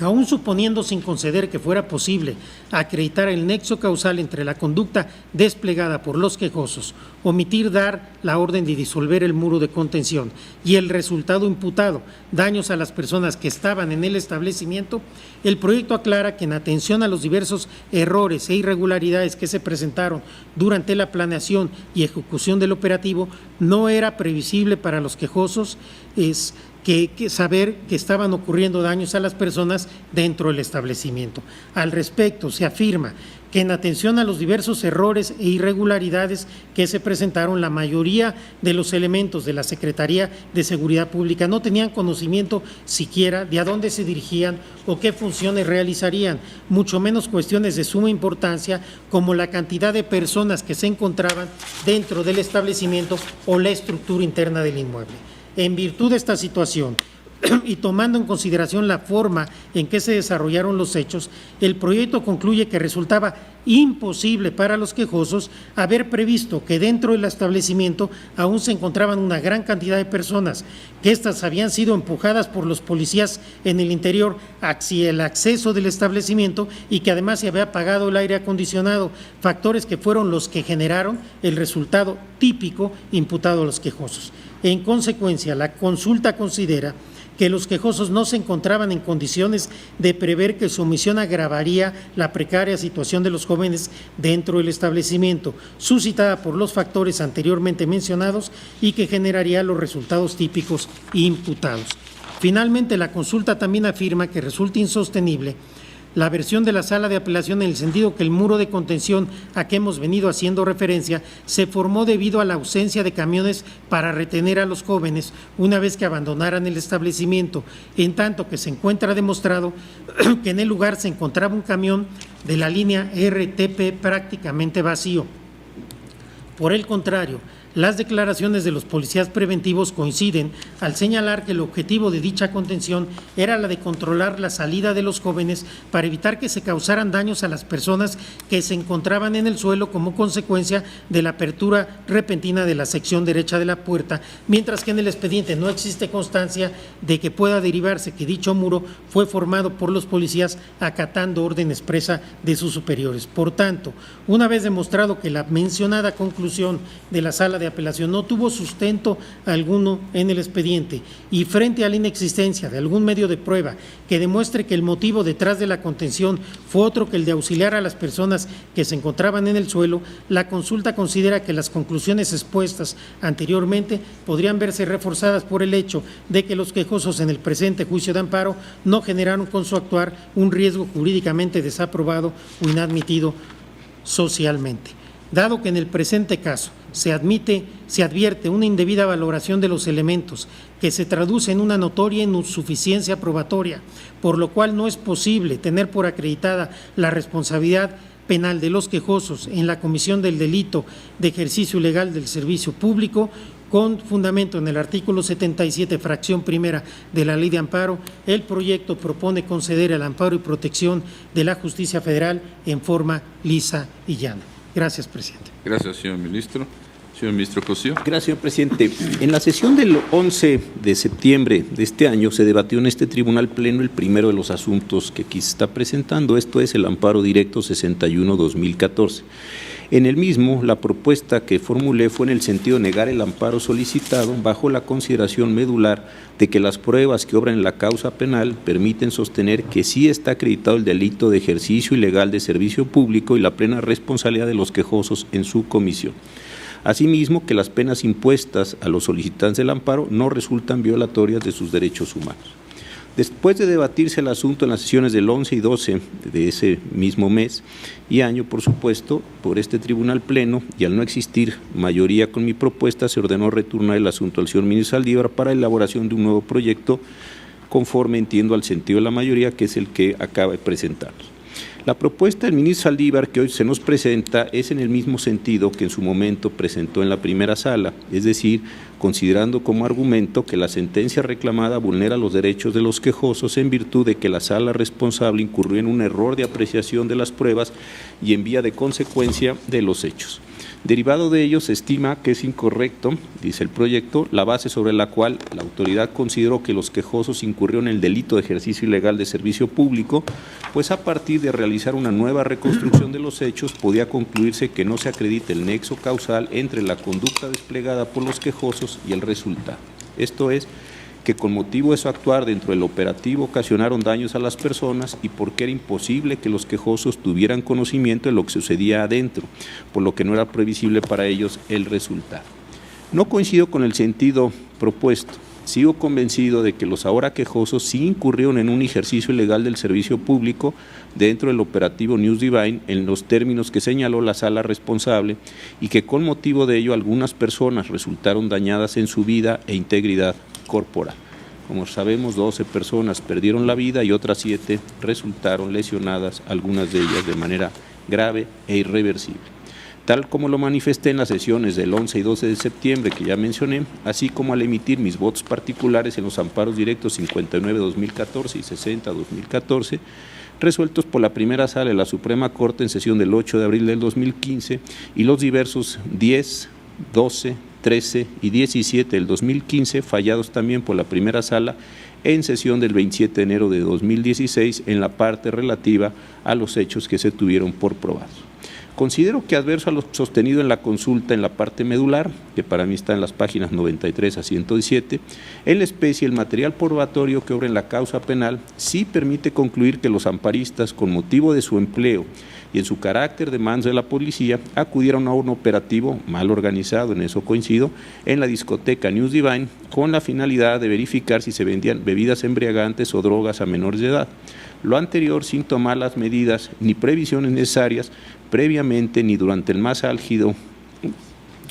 aún suponiendo sin conceder que fuera posible acreditar el nexo causal entre la conducta desplegada por los quejosos, omitir dar la orden de disolver el muro de contención y el resultado imputado, daños a las personas que estaban en el establecimiento, el proyecto aclara que en atención a los diversos errores e irregularidades que se presentaron durante la planeación y ejecución del operativo, no era previsible para los quejosos que saber que estaban ocurriendo daños a las personas dentro del establecimiento. Al respecto, se afirma que en atención a los diversos errores e irregularidades que se presentaron, la mayoría de los elementos de la Secretaría de Seguridad Pública no tenían conocimiento siquiera de a dónde se dirigían o qué funciones realizarían, mucho menos cuestiones de suma importancia como la cantidad de personas que se encontraban dentro del establecimiento o la estructura interna del inmueble. En virtud de esta situación y tomando en consideración la forma en que se desarrollaron los hechos, el proyecto concluye que resultaba imposible para los quejosos haber previsto que dentro del establecimiento aún se encontraban una gran cantidad de personas, que éstas habían sido empujadas por los policías en el interior hacia el acceso del establecimiento y que además se había apagado el aire acondicionado, factores que fueron los que generaron el resultado típico imputado a los quejosos. En consecuencia, la consulta considera que los quejosos no se encontraban en condiciones de prever que su omisión agravaría la precaria situación de los jóvenes dentro del establecimiento, suscitada por los factores anteriormente mencionados y que generaría los resultados típicos imputados. Finalmente, la consulta también afirma que resulta insostenible la versión de la Sala de Apelación en el sentido que el muro de contención a que hemos venido haciendo referencia se formó debido a la ausencia de camiones para retener a los jóvenes una vez que abandonaran el establecimiento, en tanto que se encuentra demostrado que en el lugar se encontraba un camión de la línea RTP prácticamente vacío. Por el contrario, las declaraciones de los policías preventivos coinciden al señalar que el objetivo de dicha contención era la de controlar la salida de los jóvenes para evitar que se causaran daños a las personas que se encontraban en el suelo como consecuencia de la apertura repentina de la sección derecha de la puerta, mientras que en el expediente no existe constancia de que pueda derivarse que dicho muro fue formado por los policías acatando orden expresa de sus superiores. Por tanto, una vez demostrado que la mencionada conclusión de la Sala de Apelación no tuvo sustento alguno en el expediente y frente a la inexistencia de algún medio de prueba que demuestre que el motivo detrás de la contención fue otro que el de auxiliar a las personas que se encontraban en el suelo, la consulta considera que las conclusiones expuestas anteriormente podrían verse reforzadas por el hecho de que los quejosos en el presente juicio de amparo no generaron con su actuar un riesgo jurídicamente desaprobado o inadmitido socialmente. Dado que en el presente caso se advierte una indebida valoración de los elementos que se traduce en una notoria insuficiencia probatoria, por lo cual no es posible tener por acreditada la responsabilidad penal de los quejosos en la comisión del delito de ejercicio ilegal del servicio público, con fundamento en el artículo 77, fracción primera de la Ley de Amparo, el proyecto propone conceder el amparo y protección de la justicia federal en forma lisa y llana. Gracias, presidente. Gracias, señor ministro. Señor ministro Cosío. Gracias, señor presidente. En la sesión del 11 de septiembre de este año se debatió en este tribunal pleno el primero de los asuntos que aquí se está presentando, esto es el amparo directo 61-2014. En el mismo, la propuesta que formulé fue en el sentido de negar el amparo solicitado bajo la consideración medular de que las pruebas que obran en la causa penal permiten sostener que sí está acreditado el delito de ejercicio ilegal de servicio público y la plena responsabilidad de los quejosos en su comisión. Asimismo, que las penas impuestas a los solicitantes del amparo no resultan violatorias de sus derechos humanos. Después de debatirse el asunto en las sesiones del 11 y 12 de ese mismo mes y año, por supuesto, por este tribunal pleno, y al no existir mayoría con mi propuesta, se ordenó retornar el asunto al señor ministro Saldívar para elaboración de un nuevo proyecto conforme, entiendo, al sentido de la mayoría, que es el que acaba de presentarnos. La propuesta del ministro Saldívar que hoy se nos presenta es en el mismo sentido que en su momento presentó en la primera sala, es decir, considerando como argumento que la sentencia reclamada vulnera los derechos de los quejosos en virtud de que la sala responsable incurrió en un error de apreciación de las pruebas y en vía de consecuencia de los hechos. Derivado de ello, se estima que es incorrecto, dice el proyecto, la base sobre la cual la autoridad consideró que los quejosos incurrieron en el delito de ejercicio ilegal de servicio público, pues a partir de realizar una nueva reconstrucción de los hechos, podía concluirse que no se acredita el nexo causal entre la conducta desplegada por los quejosos y el resultado. Esto es, que con motivo de su actuar dentro del operativo ocasionaron daños a las personas y porque era imposible que los quejosos tuvieran conocimiento de lo que sucedía adentro, por lo que no era previsible para ellos el resultado. No coincido con el sentido propuesto. Sigo convencido de que los ahora quejosos sí incurrieron en un ejercicio ilegal del servicio público dentro del operativo News Divine en los términos que señaló la sala responsable y que con motivo de ello algunas personas resultaron dañadas en su vida e integridad corporal. Como sabemos, 12 personas perdieron la vida y otras 7 resultaron lesionadas, algunas de ellas de manera grave e irreversible. Tal como lo manifesté en las sesiones del 11 y 12 de septiembre que ya mencioné, así como al emitir mis votos particulares en los amparos directos 59-2014 y 60-2014, resueltos por la primera sala de la Suprema Corte en sesión del 8 de abril del 2015 y los diversos 10, 12, 13 y 17 del 2015, fallados también por la primera sala en sesión del 27 de enero de 2016 en la parte relativa a los hechos que se tuvieron por probados. Considero que adverso a lo sostenido en la consulta en la parte medular, que para mí está en las páginas 93 a 117, en la especie el material probatorio que obra en la causa penal sí permite concluir que los amparistas, con motivo de su empleo y en su carácter de manos de la policía, acudieron a un operativo mal organizado, en eso coincido, en la discoteca News Divine, con la finalidad de verificar si se vendían bebidas embriagantes o drogas a menores de edad. Lo anterior sin tomar las medidas ni previsiones necesarias previamente ni durante el más álgido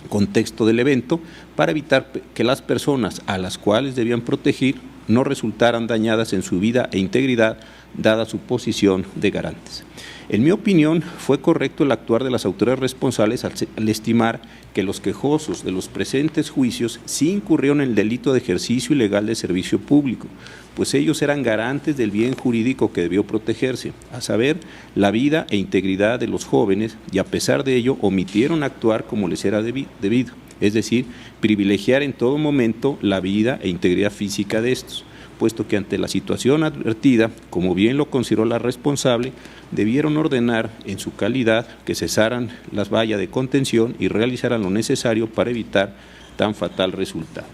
contexto del evento para evitar que las personas a las cuales debían proteger no resultaran dañadas en su vida e integridad dada su posición de garantes. En mi opinión, fue correcto el actuar de las autoridades responsables al estimar que los quejosos de los presentes juicios sí incurrieron en el delito de ejercicio ilegal de servicio público, pues ellos eran garantes del bien jurídico que debió protegerse, a saber, la vida e integridad de los jóvenes, y a pesar de ello omitieron actuar como les era debido, es decir, privilegiar en todo momento la vida e integridad física de estos, puesto que ante la situación advertida, como bien lo consideró la responsable, debieron ordenar en su calidad que cesaran las vallas de contención y realizaran lo necesario para evitar tan fatal resultado.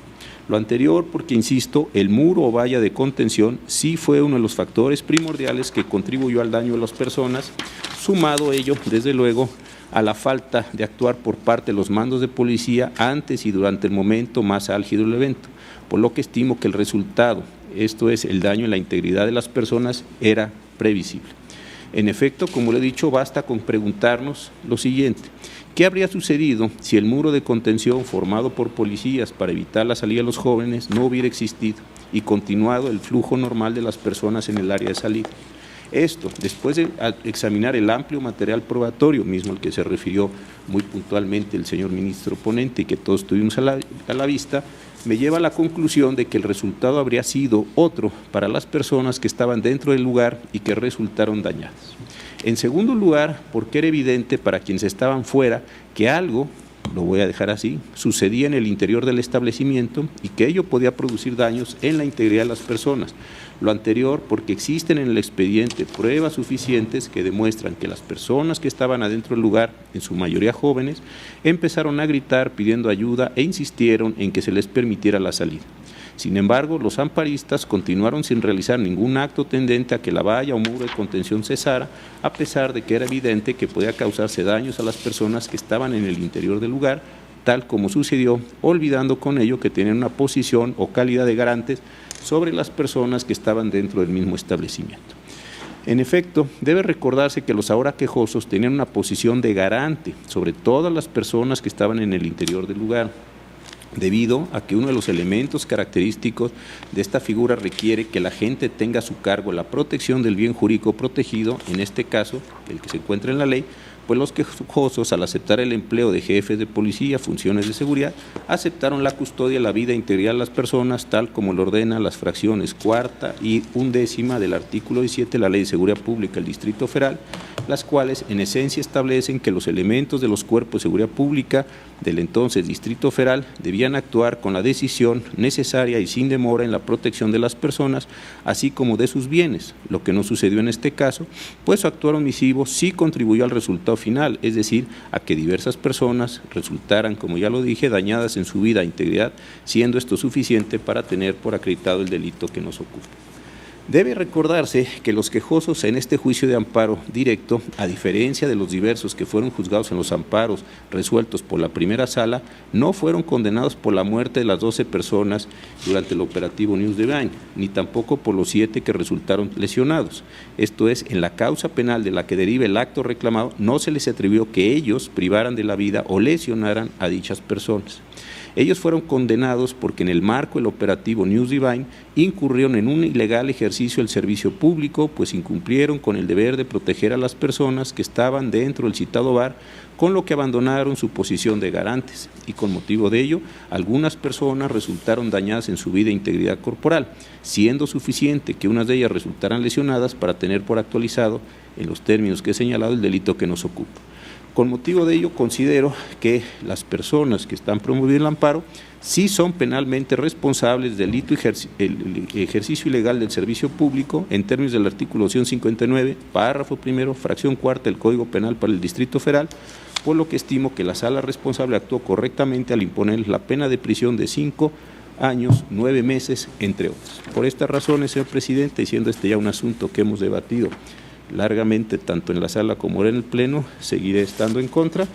Lo anterior porque, insisto, el muro o valla de contención sí fue uno de los factores primordiales que contribuyó al daño de las personas, sumado ello, desde luego, a la falta de actuar por parte de los mandos de policía antes y durante el momento más álgido del evento, por lo que estimo que el resultado, esto es, el daño en la integridad de las personas, era previsible. En efecto, como le he dicho, basta con preguntarnos lo siguiente: ¿qué habría sucedido si el muro de contención formado por policías para evitar la salida de los jóvenes no hubiera existido y continuado el flujo normal de las personas en el área de salida? Esto, después de examinar el amplio material probatorio, mismo al que se refirió muy puntualmente el señor ministro ponente y que todos tuvimos a la vista, me lleva a la conclusión de que el resultado habría sido otro para las personas que estaban dentro del lugar y que resultaron dañadas. En segundo lugar, porque era evidente para quienes estaban fuera que algo, lo voy a dejar así, sucedía en el interior del establecimiento y que ello podía producir daños en la integridad de las personas. Lo anterior porque existen en el expediente pruebas suficientes que demuestran que las personas que estaban adentro del lugar, en su mayoría jóvenes, empezaron a gritar pidiendo ayuda e insistieron en que se les permitiera la salida. Sin embargo, los amparistas continuaron sin realizar ningún acto tendente a que la valla o muro de contención cesara, a pesar de que era evidente que podía causarse daños a las personas que estaban en el interior del lugar, tal como sucedió, olvidando con ello que tenían una posición o calidad de garantes sobre las personas que estaban dentro del mismo establecimiento. En efecto, debe recordarse que los ahora quejosos tenían una posición de garante sobre todas las personas que estaban en el interior del lugar, debido a que uno de los elementos característicos de esta figura requiere que la gente tenga a su cargo la protección del bien jurídico protegido, en este caso, el que se encuentra en la ley, pues los quejosos, al aceptar el empleo de jefes de policía, funciones de seguridad, aceptaron la custodia, la vida integral de las personas, tal como lo ordena las fracciones 4ª y 11ª del artículo 17 de la Ley de Seguridad Pública del Distrito Federal, las cuales en esencia establecen que los elementos de los cuerpos de seguridad pública del entonces Distrito Federal debían actuar con la decisión necesaria y sin demora en la protección de las personas, así como de sus bienes, lo que no sucedió en este caso, pues su actuar omisivo sí contribuyó al resultado final, es decir, a que diversas personas resultaran, como ya lo dije, dañadas en su vida e integridad, siendo esto suficiente para tener por acreditado el delito que nos ocupa. Debe recordarse que los quejosos en este juicio de amparo directo, a diferencia de los diversos que fueron juzgados en los amparos resueltos por la primera sala, no fueron condenados por la muerte de las 12 personas durante el operativo News Divine, ni tampoco por los 7 que resultaron lesionados. Esto es, en la causa penal de la que deriva el acto reclamado, no se les atribuyó que ellos privaran de la vida o lesionaran a dichas personas. Ellos fueron condenados porque en el marco del operativo News Divine incurrieron en un ilegal ejercicio del servicio público, pues incumplieron con el deber de proteger a las personas que estaban dentro del citado bar, con lo que abandonaron su posición de garantes, y con motivo de ello, algunas personas resultaron dañadas en su vida e integridad corporal, siendo suficiente que unas de ellas resultaran lesionadas para tener por actualizado, en los términos que he señalado, el delito que nos ocupa. Con motivo de ello, considero que las personas que están promoviendo el amparo sí son penalmente responsables del delito el ejercicio ilegal del servicio público en términos del artículo 159, párrafo primero, fracción 4ª del Código Penal para el Distrito Federal, por lo que estimo que la sala responsable actuó correctamente al imponer la pena de prisión de 5 años, 9 meses, entre otras. Por estas razones, señor presidente, y siendo este ya un asunto que hemos debatido largamente tanto en la sala como en el pleno, seguiré estando en contra,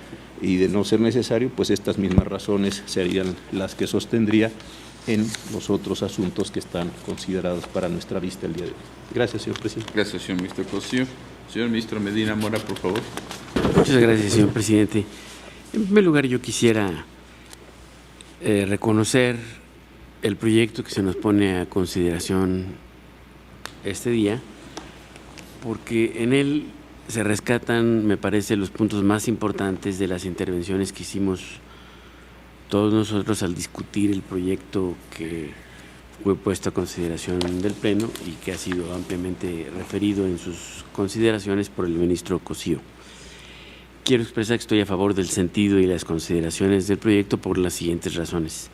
y de no ser necesario, pues estas mismas razones serían las que sostendría en los otros asuntos que están considerados para nuestra vista el día de hoy. Gracias, señor presidente. Gracias, señor ministro Cosío. Señor ministro Medina Mora, por favor. Muchas gracias, señor presidente. En primer lugar, yo quisiera reconocer el proyecto que se nos pone a consideración este día, porque en él se rescatan, me parece, los puntos más importantes de las intervenciones que hicimos todos nosotros al discutir el proyecto que fue puesto a consideración del Pleno y que ha sido ampliamente referido en sus consideraciones por el ministro Cosío. Quiero expresar que estoy a favor del sentido y las consideraciones del proyecto por las siguientes razones.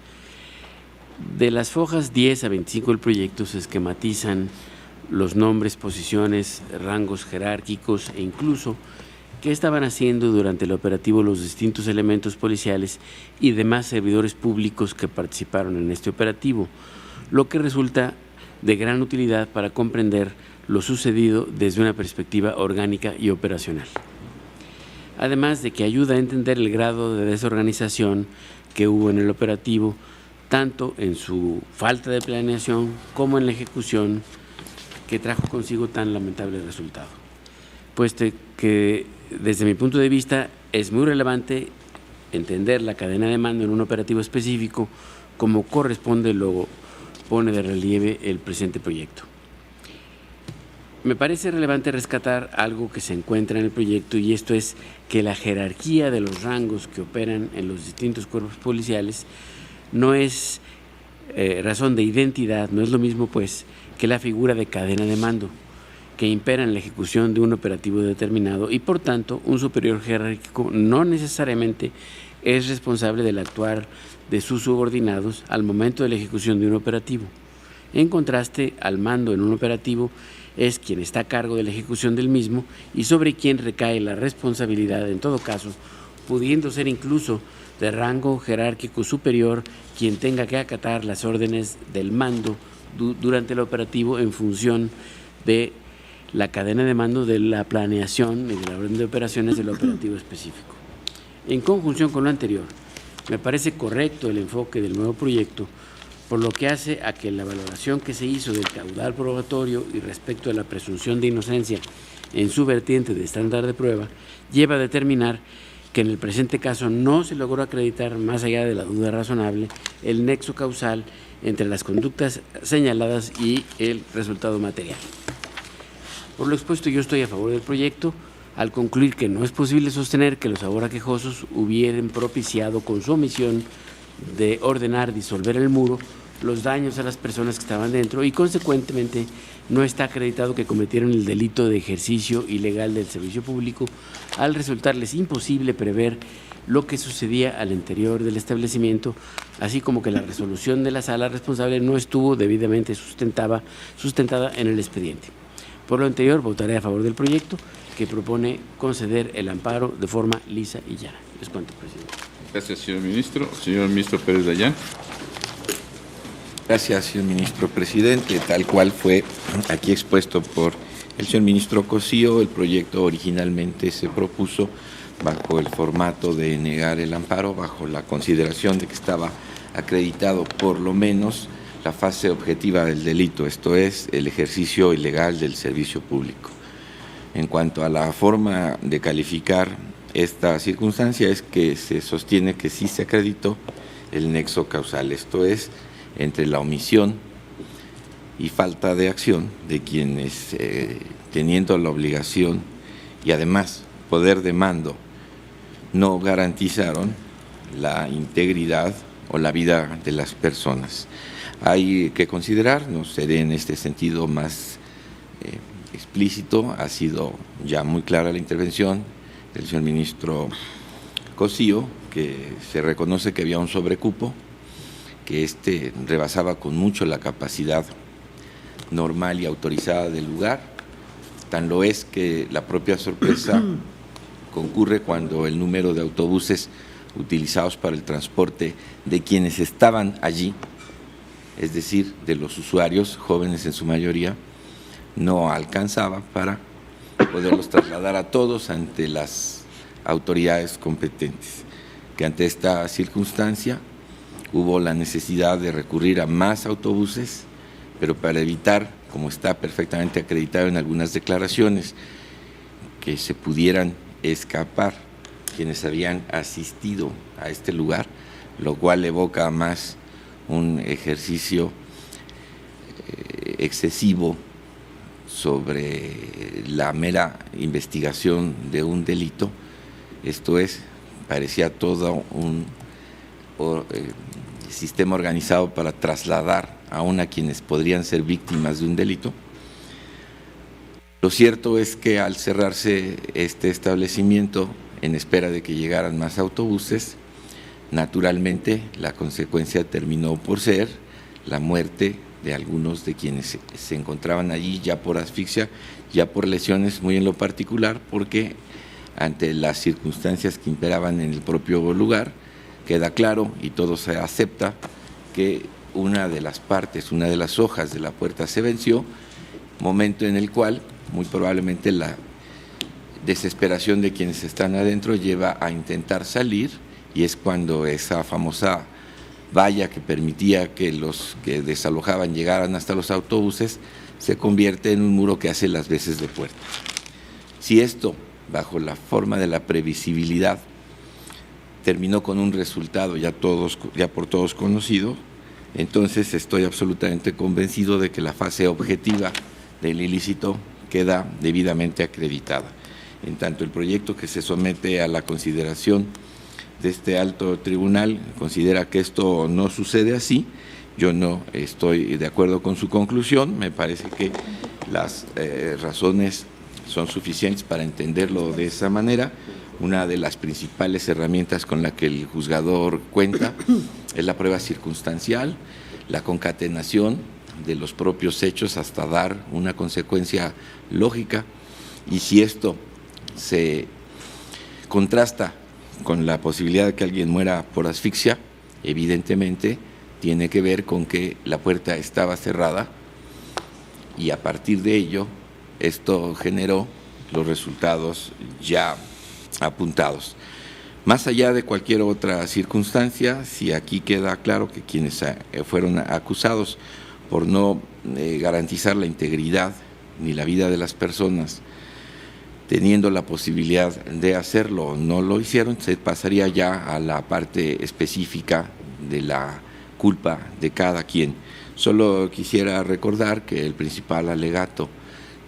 De las hojas 10 a 25 del proyecto se esquematizan los nombres, posiciones, rangos jerárquicos e incluso qué estaban haciendo durante el operativo los distintos elementos policiales y demás servidores públicos que participaron en este operativo, lo que resulta de gran utilidad para comprender lo sucedido desde una perspectiva orgánica y operacional. Además de que ayuda a entender el grado de desorganización que hubo en el operativo, tanto en su falta de planeación como en la ejecución, que trajo consigo tan lamentable resultado. Puesto que desde mi punto de vista es muy relevante entender la cadena de mando en un operativo específico como corresponde lo pone de relieve el presente proyecto. Me parece relevante rescatar algo que se encuentra en el proyecto, y esto es que la jerarquía de los rangos que operan en los distintos cuerpos policiales no es razón de identidad, no es lo mismo pues que la figura de cadena de mando que impera en la ejecución de un operativo determinado, y por tanto un superior jerárquico no necesariamente es responsable del actuar de sus subordinados al momento de la ejecución de un operativo. En contraste, al mando en un operativo es quien está a cargo de la ejecución del mismo y sobre quien recae la responsabilidad, en todo caso, pudiendo ser incluso de rango jerárquico superior quien tenga que acatar las órdenes del mando durante el operativo en función de la cadena de mando de la planeación y de la orden de operaciones del operativo específico. En conjunción con lo anterior, me parece correcto el enfoque del nuevo proyecto, por lo que hace a que la valoración que se hizo del caudal probatorio y respecto a la presunción de inocencia en su vertiente de estándar de prueba, lleva a determinar que en el presente caso no se logró acreditar, más allá de la duda razonable, el nexo causal entre las conductas señaladas y el resultado material. Por lo expuesto, yo estoy a favor del proyecto, al concluir que no es posible sostener que los ahora quejosos hubieran propiciado con su omisión de ordenar disolver el muro los daños a las personas que estaban dentro y consecuentemente no está acreditado que cometieron el delito de ejercicio ilegal del servicio público al resultarles imposible prever lo que sucedía al interior del establecimiento, así como que la resolución de la sala responsable no estuvo debidamente sustentada en el expediente. Por lo anterior, votaré a favor del proyecto que propone conceder el amparo de forma lisa y llana. Les cuento, presidente. Gracias, señor ministro. Señor ministro Pérez Dayán. Gracias, señor ministro presidente. Tal cual fue aquí expuesto por el señor ministro Cosío, el proyecto originalmente se propuso bajo el formato de negar el amparo, bajo la consideración de que estaba acreditado por lo menos la fase objetiva del delito, esto es, el ejercicio ilegal del servicio público. En cuanto a la forma de calificar esta circunstancia, es que se sostiene que sí se acreditó el nexo causal, esto es, entre la omisión y falta de acción de quienes, teniendo la obligación y además poder de mando, no garantizaron la integridad o la vida de las personas. Hay que considerar, no seré en este sentido más explícito, ha sido ya muy clara la intervención del señor ministro Cosío, que se reconoce que había un sobrecupo, que rebasaba con mucho la capacidad normal y autorizada del lugar. Tan lo es que la propia sorpresa concurre cuando el número de autobuses utilizados para el transporte de quienes estaban allí, es decir, de los usuarios, jóvenes en su mayoría, no alcanzaba para poderlos trasladar a todos ante las autoridades competentes. Que ante esta circunstancia hubo la necesidad de recurrir a más autobuses, pero para evitar, como está perfectamente acreditado en algunas declaraciones, que se pudieran escapar quienes habían asistido a este lugar, lo cual evoca más un ejercicio excesivo sobre la mera investigación de un delito. Esto es, parecía todo un sistema organizado para trasladar aún a quienes podrían ser víctimas de un delito. Lo cierto es que al cerrarse este establecimiento, en espera de que llegaran más autobuses, naturalmente la consecuencia terminó por ser la muerte de algunos de quienes se encontraban allí, ya por asfixia, ya por lesiones, muy en lo particular, porque ante las circunstancias que imperaban en el propio lugar, queda claro y todo se acepta que una de las partes, una de las hojas de la puerta se venció, momento en el cual muy probablemente la desesperación de quienes están adentro lleva a intentar salir, y es cuando esa famosa valla que permitía que los que desalojaban llegaran hasta los autobuses se convierte en un muro que hace las veces de puerta. Si esto, bajo la forma de la previsibilidad, terminó con un resultado ya por todos conocido, entonces estoy absolutamente convencido de que la fase objetiva del ilícito queda debidamente acreditada. En tanto, el proyecto que se somete a la consideración de este alto tribunal considera que esto no sucede así. Yo no estoy de acuerdo con su conclusión. Me parece que las razones son suficientes para entenderlo de esa manera. Una de las principales herramientas con la que el juzgador cuenta es la prueba circunstancial, la concatenación de los propios hechos hasta dar una consecuencia lógica, y si esto se contrasta con la posibilidad de que alguien muera por asfixia, evidentemente tiene que ver con que la puerta estaba cerrada y a partir de ello esto generó los resultados ya apuntados. Más allá de cualquier otra circunstancia, si aquí queda claro que quienes fueron acusados por no garantizar la integridad ni la vida de las personas, teniendo la posibilidad de hacerlo, no lo hicieron, se pasaría ya a la parte específica de la culpa de cada quien. Solo quisiera recordar que el principal alegato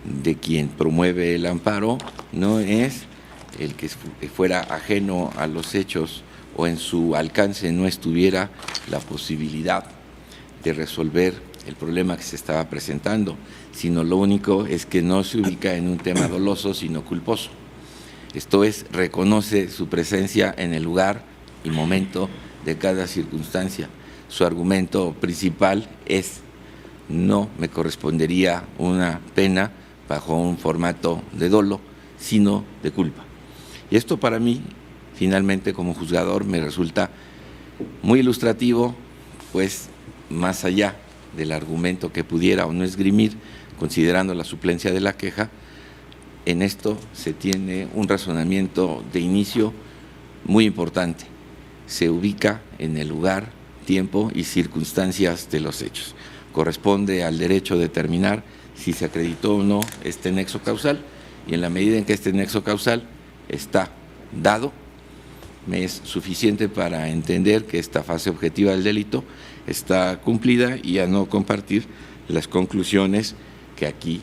de quien promueve el amparo no es el que fuera ajeno a los hechos o en su alcance no estuviera la posibilidad de resolver el problema que se estaba presentando, sino lo único es que no se ubica en un tema doloso, sino culposo. Esto es, reconoce su presencia en el lugar y momento de cada circunstancia. Su argumento principal es: no me correspondería una pena bajo un formato de dolo, sino de culpa. Y esto para mí, finalmente, como juzgador, me resulta muy ilustrativo, pues más allá del argumento que pudiera o no esgrimir, considerando la suplencia de la queja, en esto se tiene un razonamiento de inicio muy importante. Se ubica en el lugar, tiempo y circunstancias de los hechos. Corresponde al derecho determinar si se acreditó o no este nexo causal, y en la medida en que este nexo causal está dado, me es suficiente para entender que esta fase objetiva del delito está cumplida y a no compartir las conclusiones que aquí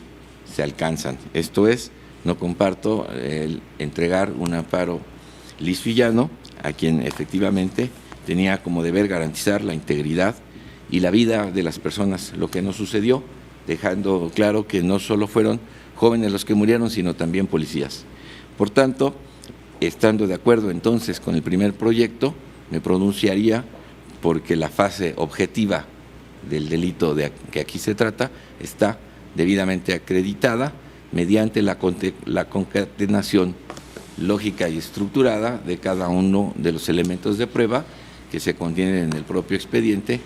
se alcanzan. Esto es, no comparto el entregar un amparo liso y llano a quien efectivamente tenía como deber garantizar la integridad y la vida de las personas, lo que no sucedió, dejando claro que no solo fueron jóvenes los que murieron, sino también policías. Por tanto, estando de acuerdo entonces con el primer proyecto, me pronunciaría porque la fase objetiva del delito que aquí se trata está debidamente acreditada mediante la concatenación lógica y estructurada de cada uno de los elementos de prueba que se contienen en el propio expediente,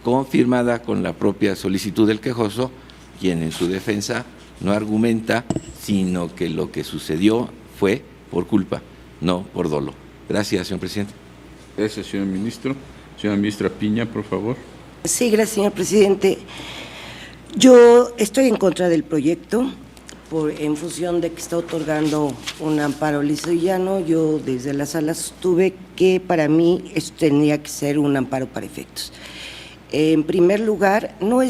confirmada con la propia solicitud del quejoso, quien en su defensa no argumenta, sino que lo que sucedió fue por culpa, no por dolo. Gracias, señor presidente. Gracias, señor ministro. Señora ministra Piña, por favor. Sí, gracias, señor presidente. Yo estoy en contra del proyecto en función de que está otorgando un amparo liso y llano. Yo desde la sala sostuve que para mí esto tenía que ser un amparo para efectos. En primer lugar, no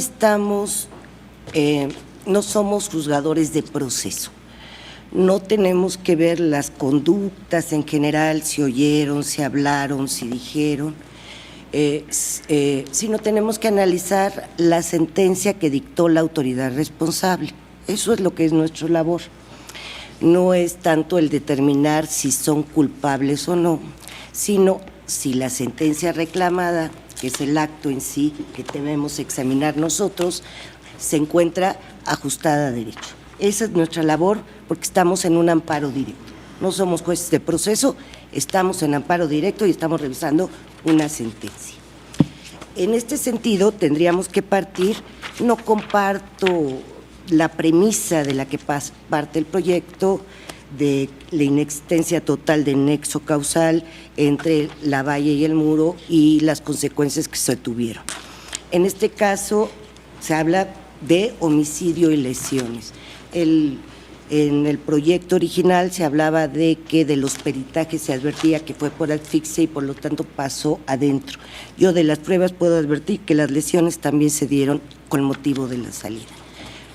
somos juzgadores de proceso. No tenemos que ver las conductas en general, si oyeron, si hablaron, si dijeron, sino tenemos que analizar la sentencia que dictó la autoridad responsable. Eso es lo que es nuestra labor. No es tanto el determinar si son culpables o no, sino si la sentencia reclamada, que es el acto en sí que debemos examinar nosotros, se encuentra ajustada a derecho. Esa es nuestra labor, porque estamos en un amparo directo. No somos jueces de proceso, estamos en amparo directo y estamos revisando una sentencia. En este sentido, tendríamos que partir, no comparto la premisa de la que parte el proyecto de la inexistencia total de nexo causal entre la valla y el muro y las consecuencias que se tuvieron. En este caso, se habla de homicidio y lesiones. En el proyecto original se hablaba de que de los peritajes se advertía que fue por asfixia y por lo tanto pasó adentro. Yo de las pruebas puedo advertir que las lesiones también se dieron con motivo de la salida.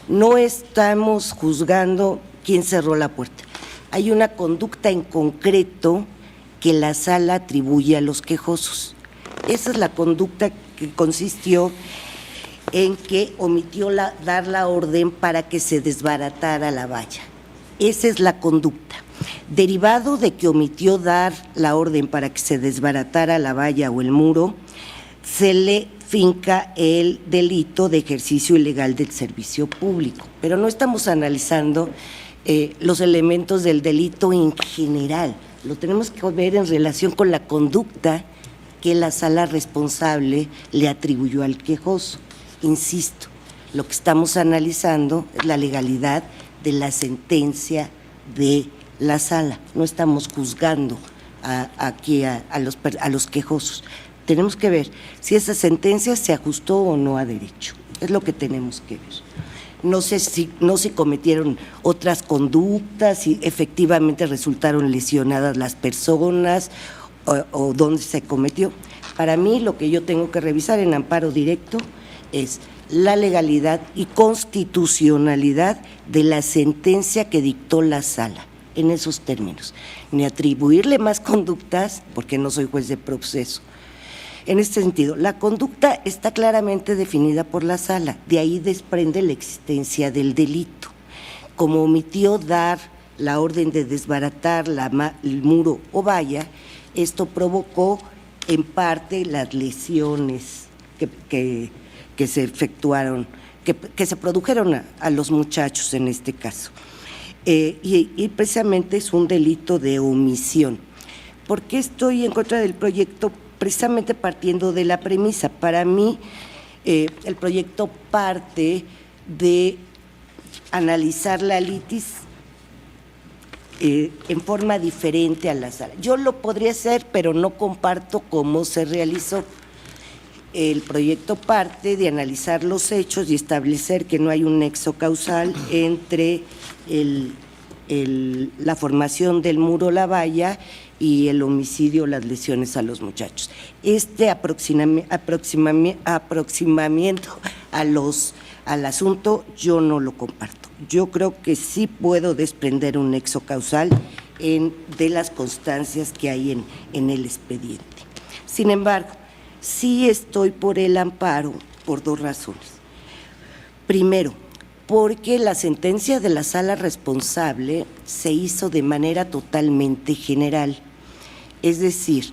No estamos juzgando quién cerró la puerta. Hay una conducta en concreto que la sala atribuye a los quejosos. Esa es la conducta que consistió en que omitió dar la orden para que se desbaratara la valla. Esa es la conducta. Derivado de que omitió dar la orden para que se desbaratara la valla o el muro, se le finca el delito de ejercicio ilegal del servicio público. Pero no estamos analizando los elementos del delito en general. Lo tenemos que ver en relación con la conducta que la sala responsable le atribuyó al quejoso. Insisto, lo que estamos analizando es la legalidad de la sentencia de la sala. No estamos juzgando aquí a los quejosos. Tenemos que ver si esa sentencia se ajustó o no a derecho. Es lo que tenemos que ver. No sé si cometieron otras conductas, si efectivamente resultaron lesionadas las personas o dónde se cometió. Para mí, lo que yo tengo que revisar en amparo directo es la legalidad y constitucionalidad de la sentencia que dictó la sala, en esos términos, ni atribuirle más conductas, porque no soy juez de proceso. En este sentido, la conducta está claramente definida por la sala, de ahí desprende la existencia del delito. Como omitió dar la orden de desbaratar el muro o valla, esto provocó en parte las lesiones que se efectuaron, que se produjeron a los muchachos en este caso. Y precisamente es un delito de omisión. ¿Por qué estoy en contra del proyecto? Precisamente partiendo de la premisa. Para mí, el proyecto parte de analizar la litis en forma diferente a la sala. Yo lo podría hacer, pero no comparto cómo se realizó. El proyecto parte de analizar los hechos y establecer que no hay un nexo causal entre la formación del muro, la valla, y el homicidio, las lesiones a los muchachos. Este aproximamiento al asunto yo no lo comparto. Yo creo que sí puedo desprender un nexo causal de las constancias que hay en el expediente. Sin embargo, sí estoy por el amparo por dos razones. Primero, porque la sentencia de la sala responsable se hizo de manera totalmente general, es decir,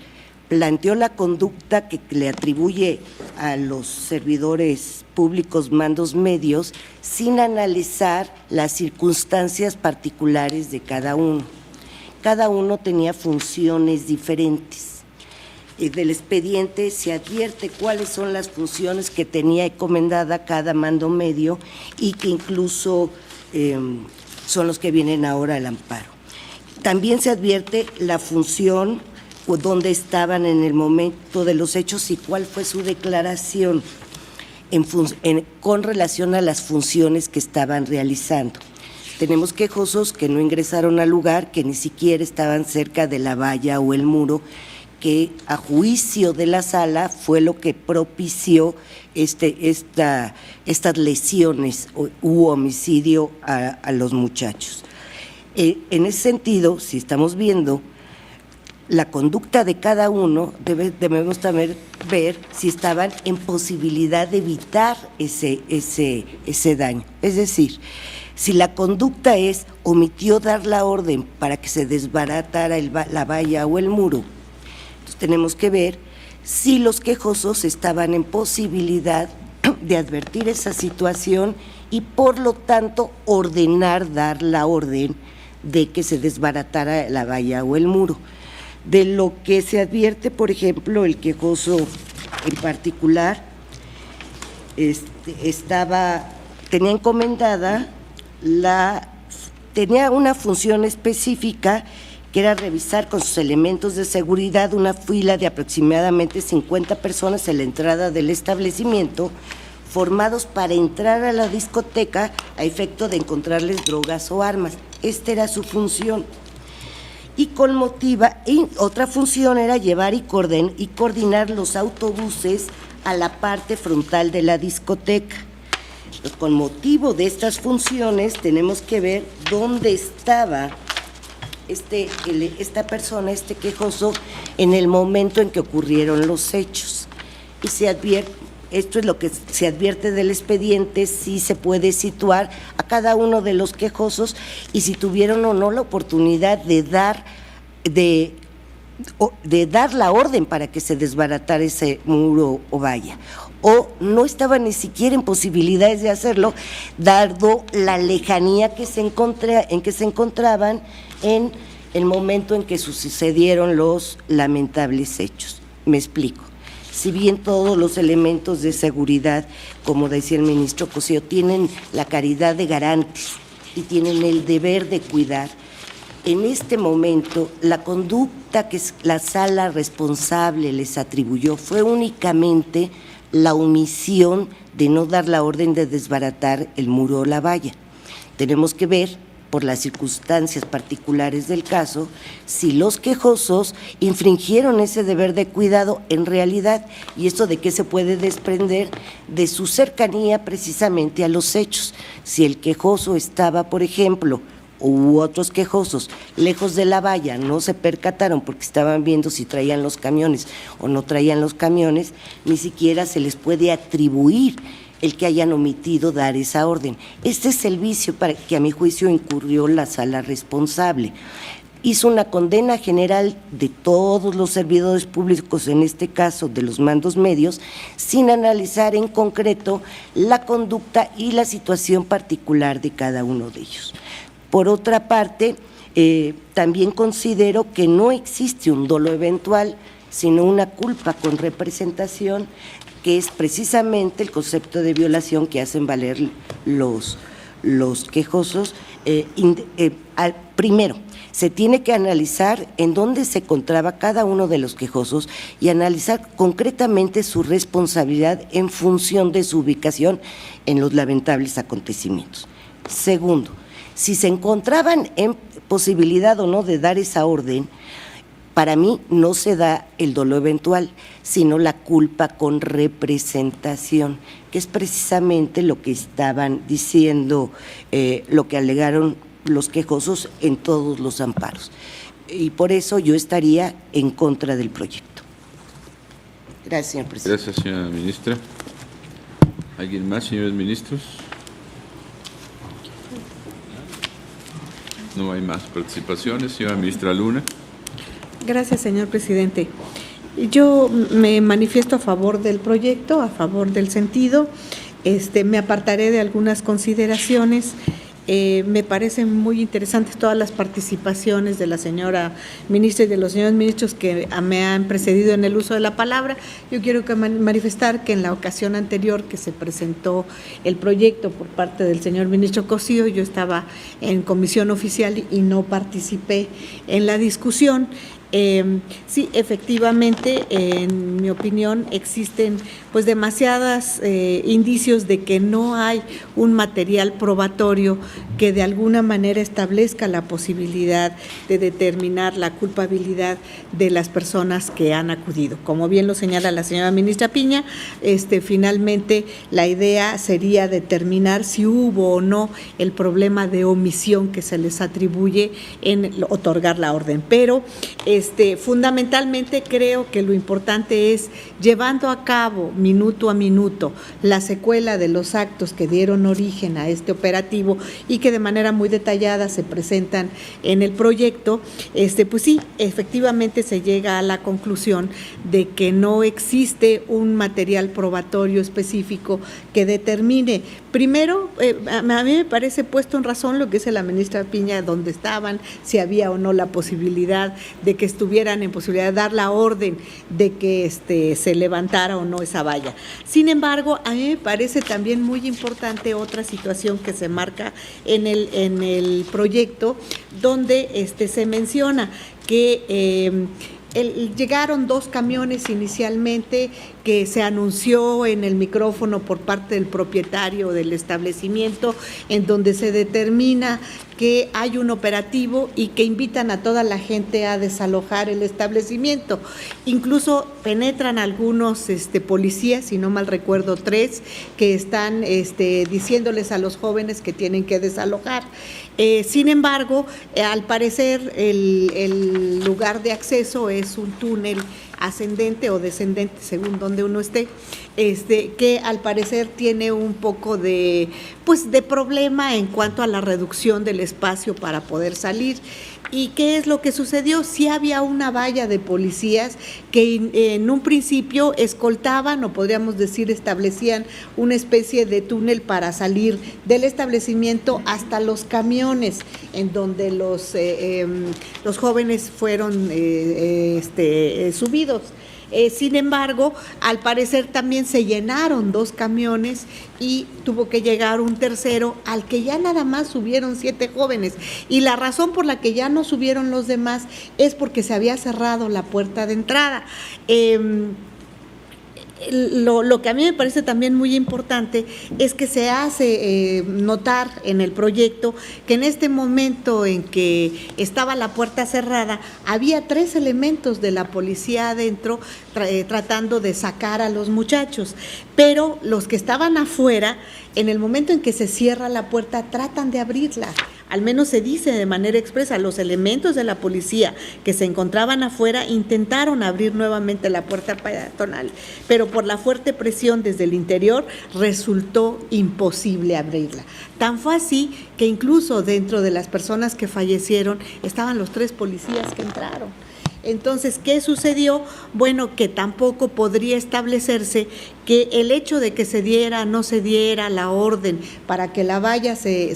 planteó la conducta que le atribuye a los servidores públicos mandos medios sin analizar las circunstancias particulares de cada uno. Cada uno tenía funciones diferentes. Del expediente se advierte cuáles son las funciones que tenía encomendada cada mando medio y que incluso son los que vienen ahora al amparo. También se advierte la función o dónde estaban en el momento de los hechos y cuál fue su declaración con relación a las funciones que estaban realizando. Tenemos quejosos que no ingresaron al lugar, que ni siquiera estaban cerca de la valla o el muro, que a juicio de la sala fue lo que propició estas lesiones u homicidio a los muchachos. En ese sentido, si estamos viendo la conducta de cada uno, debemos también ver si estaban en posibilidad de evitar ese daño. Es decir, si la conducta omitió dar la orden para que se desbaratara la valla o el muro, tenemos que ver si los quejosos estaban en posibilidad de advertir esa situación y por lo tanto dar la orden de que se desbaratara la valla o el muro. De lo que se advierte, por ejemplo, el quejoso en particular tenía encomendada tenía una función específica que era revisar con sus elementos de seguridad una fila de aproximadamente 50 personas en la entrada del establecimiento, formados para entrar a la discoteca a efecto de encontrarles drogas o armas. Esta era su función. Y otra función era llevar y coordinar los autobuses a la parte frontal de la discoteca. Con motivo de estas funciones tenemos que ver dónde estaba esta persona, este quejoso, en el momento en que ocurrieron los hechos. Y esto es lo que se advierte del expediente, si se puede situar a cada uno de los quejosos y si tuvieron o no la oportunidad de dar la orden para que se desbaratara ese muro o valla, o no estaban ni siquiera en posibilidades de hacerlo, dado la lejanía en que se encontraban en el momento en que sucedieron los lamentables hechos. Me explico. Si bien todos los elementos de seguridad, como decía el ministro Cosío, tienen la calidad de garantes y tienen el deber de cuidar, en este momento la conducta que la sala responsable les atribuyó fue únicamente la omisión de no dar la orden de desbaratar el muro o la valla. Tenemos que ver por las circunstancias particulares del caso, si los quejosos infringieron ese deber de cuidado en realidad, y esto de qué se puede desprender de su cercanía precisamente a los hechos. Si el quejoso estaba, por ejemplo, u otros quejosos lejos de la valla, no se percataron porque estaban viendo si traían los camiones o no traían los camiones, ni siquiera se les puede atribuir el que hayan omitido dar esa orden. Este es el vicio para que a mi juicio incurrió la sala responsable. Hizo una condena general de todos los servidores públicos, en este caso de los mandos medios, sin analizar en concreto la conducta y la situación particular de cada uno de ellos. Por otra parte, también considero que no existe un dolo eventual, sino una culpa con representación, que es precisamente el concepto de violación que hacen valer los quejosos. Primero, se tiene que analizar en dónde se encontraba cada uno de los quejosos y analizar concretamente su responsabilidad en función de su ubicación en los lamentables acontecimientos. Segundo, si se encontraban en posibilidad o no de dar esa orden, para mí no se da el dolo eventual, sino la culpa con representación, que es precisamente lo que estaban diciendo, lo que alegaron los quejosos en todos los amparos. Y por eso yo estaría en contra del proyecto. Gracias, señor presidente. Gracias, señora ministra. ¿Alguien más, señores ministros? No hay más participaciones. Señora ministra Luna. Gracias, señor presidente. Yo me manifiesto a favor del proyecto, a favor del sentido. Me apartaré de algunas consideraciones. Me parecen muy interesantes todas las participaciones de la señora ministra y de los señores ministros que me han precedido en el uso de la palabra. Yo quiero manifestar que en la ocasión anterior que se presentó el proyecto por parte del señor ministro Cosío, yo estaba en comisión oficial y no participé en la discusión. Sí, efectivamente, en mi opinión, existen pues demasiados indicios de que no hay un material probatorio que de alguna manera establezca la posibilidad de determinar la culpabilidad de las personas que han acudido. Como bien lo señala la señora ministra Piña, finalmente la idea sería determinar si hubo o no el problema de omisión que se les atribuye en otorgar la orden, pero fundamentalmente creo que lo importante es, llevando a cabo minuto a minuto la secuela de los actos que dieron origen a este operativo y que de manera muy detallada se presentan en el proyecto, pues sí, efectivamente se llega a la conclusión de que no existe un material probatorio específico que determine. Primero, a mí me parece puesto en razón lo que dice la ministra Piña, dónde estaban, si había o no la posibilidad de que estuvieran en posibilidad de dar la orden de que se levantara o no esa valla. Sin embargo, a mí me parece también muy importante otra situación que se marca en el proyecto, donde se menciona que llegaron 2 camiones inicialmente que se anunció en el micrófono por parte del propietario del establecimiento, en donde se determina que hay un operativo y que invitan a toda la gente a desalojar el establecimiento. Incluso penetran algunos policías, si no mal recuerdo 3, que están diciéndoles a los jóvenes que tienen que desalojar. Sin embargo, al parecer el lugar de acceso es un túnel ascendente o descendente, según donde uno esté, que al parecer tiene un poco de problema en cuanto a la reducción del espacio para poder salir. ¿Y qué es lo que sucedió? Sí había una valla de policías que en un principio escoltaban, o podríamos decir establecían una especie de túnel para salir del establecimiento hasta los camiones, en donde los jóvenes fueron subidos. Sin embargo, al parecer también se llenaron 2 camiones y tuvo que llegar un tercero al que ya nada más subieron 7 jóvenes. Y la razón por la que ya no subieron los demás es porque se había cerrado la puerta de entrada. lo que a mí me parece también muy importante es que se hace notar en el proyecto que en este momento en que estaba la puerta cerrada, había 3 elementos de la policía adentro tratando de sacar a los muchachos, pero los que estaban afuera, en el momento en que se cierra la puerta, tratan de abrirla. Al menos se dice de manera expresa, los elementos de la policía que se encontraban afuera intentaron abrir nuevamente la puerta peatonal, pero por la fuerte presión desde el interior resultó imposible abrirla. Tan fue así que incluso dentro de las personas que fallecieron estaban los 3 policías que entraron. Entonces, ¿qué sucedió? Bueno, que tampoco podría establecerse que el hecho de que se diera, no se diera la orden para que la valla se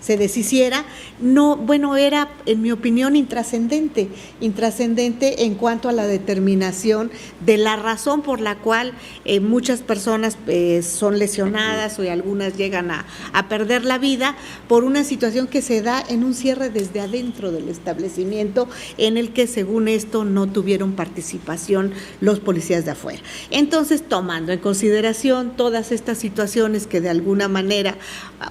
deshiciera, no, bueno, era, en mi opinión, intrascendente en cuanto a la determinación de la razón por la cual muchas personas son lesionadas o algunas llegan a perder la vida por una situación que se da en un cierre desde adentro del establecimiento, en el que, según esto, no tuvieron participación los policías de afuera. Entonces, tomando en consideración todas estas situaciones que de alguna manera,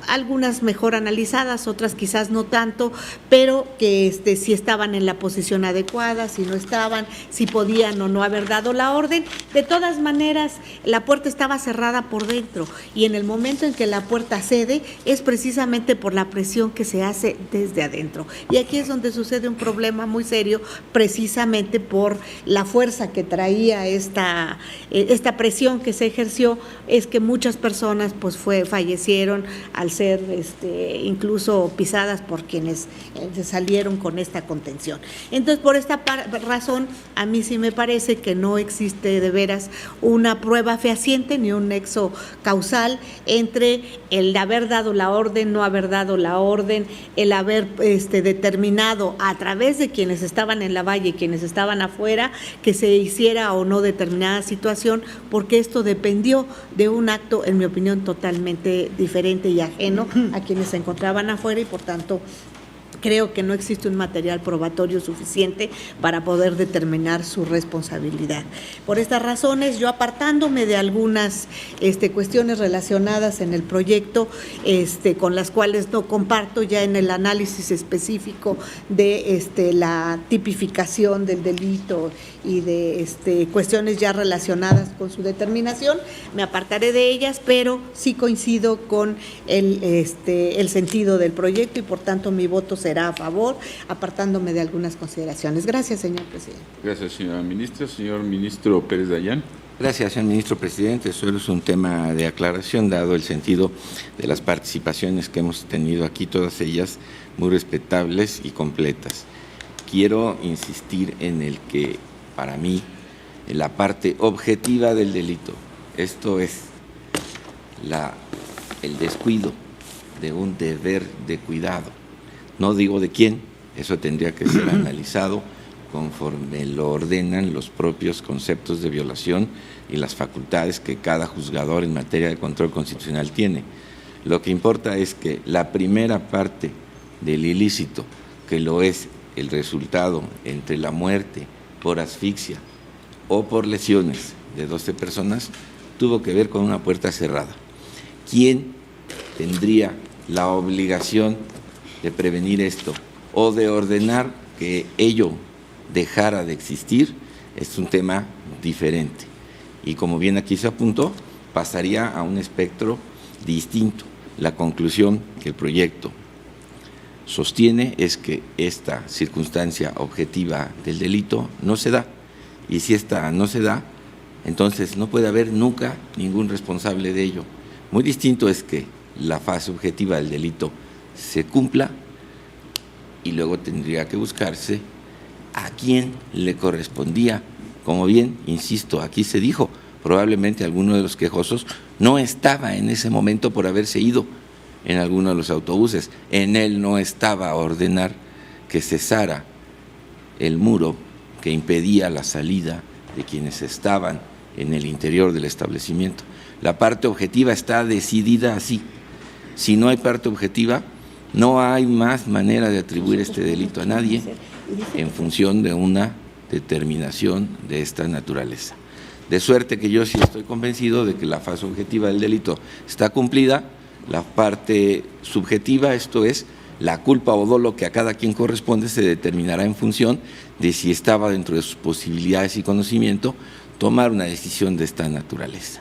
algunas mejor analizadas, otras quizás no tanto, pero que si estaban en la posición adecuada, si no estaban, si podían o no haber dado la orden, de todas maneras la puerta estaba cerrada por dentro, y en el momento en que la puerta cede es precisamente por la presión que se hace desde adentro, y aquí es donde sucede un problema muy serio, precisamente por la fuerza que traía esta presión que se ejerció, es que muchas personas pues fallecieron al ser incluso pisadas por quienes salieron con esta contención. Entonces, por esta razón, a mí sí me parece que no existe de veras una prueba fehaciente ni un nexo causal entre el haber dado la orden, no haber dado la orden, el haber determinado a través de quienes estaban en la valla y quienes estaban afuera que se hiciera o no determinada situación, porque esto dependió de un acto, en mi opinión, totalmente diferente y ajeno a quienes se encontraban afuera, y por tanto creo que no existe un material probatorio suficiente para poder determinar su responsabilidad. Por estas razones, yo, apartándome de algunas cuestiones relacionadas en el proyecto, con las cuales no comparto, ya en el análisis específico de la tipificación del delito y de cuestiones ya relacionadas con su determinación, me apartaré de ellas, pero sí coincido con el sentido del proyecto, y por tanto mi voto será a favor, apartándome de algunas consideraciones. Gracias, señor presidente. Gracias, señora ministra. Señor ministro Pérez Dayán. Gracias, señor ministro presidente. Solo es un tema de aclaración, dado el sentido de las participaciones que hemos tenido aquí, todas ellas muy respetables y completas. Quiero insistir en el que, para mí, en la parte objetiva del delito, esto es el descuido de un deber de cuidado. No digo de quién, eso tendría que ser analizado conforme lo ordenan los propios conceptos de violación y las facultades que cada juzgador en materia de control constitucional tiene. Lo que importa es que la primera parte del ilícito, que lo es el resultado entre la muerte por asfixia o por lesiones de 12 personas, tuvo que ver con una puerta cerrada. ¿Quién tendría la obligación de prevenir esto o de ordenar que ello dejara de existir? Es un tema diferente, y como bien aquí se apuntó, pasaría a un espectro distinto. La conclusión que el proyecto sostiene es que esta circunstancia objetiva del delito no se da, y si esta no se da, entonces no puede haber nunca ningún responsable de ello. Muy distinto es que la fase objetiva del delito se cumpla, y luego tendría que buscarse a quién le correspondía. Como bien, insisto, aquí se dijo, probablemente alguno de los quejosos no estaba en ese momento por haberse ido en alguno de los autobuses. En él no estaba a ordenar que cesara el muro que impedía la salida de quienes estaban en el interior del establecimiento. La parte objetiva está decidida así. Si no hay parte objetiva, no hay más manera de atribuir este delito a nadie en función de una determinación de esta naturaleza. De suerte que yo sí estoy convencido de que la fase objetiva del delito está cumplida, la parte subjetiva, esto es, la culpa o dolo que a cada quien corresponde, se determinará en función de si estaba dentro de sus posibilidades y conocimiento tomar una decisión de esta naturaleza.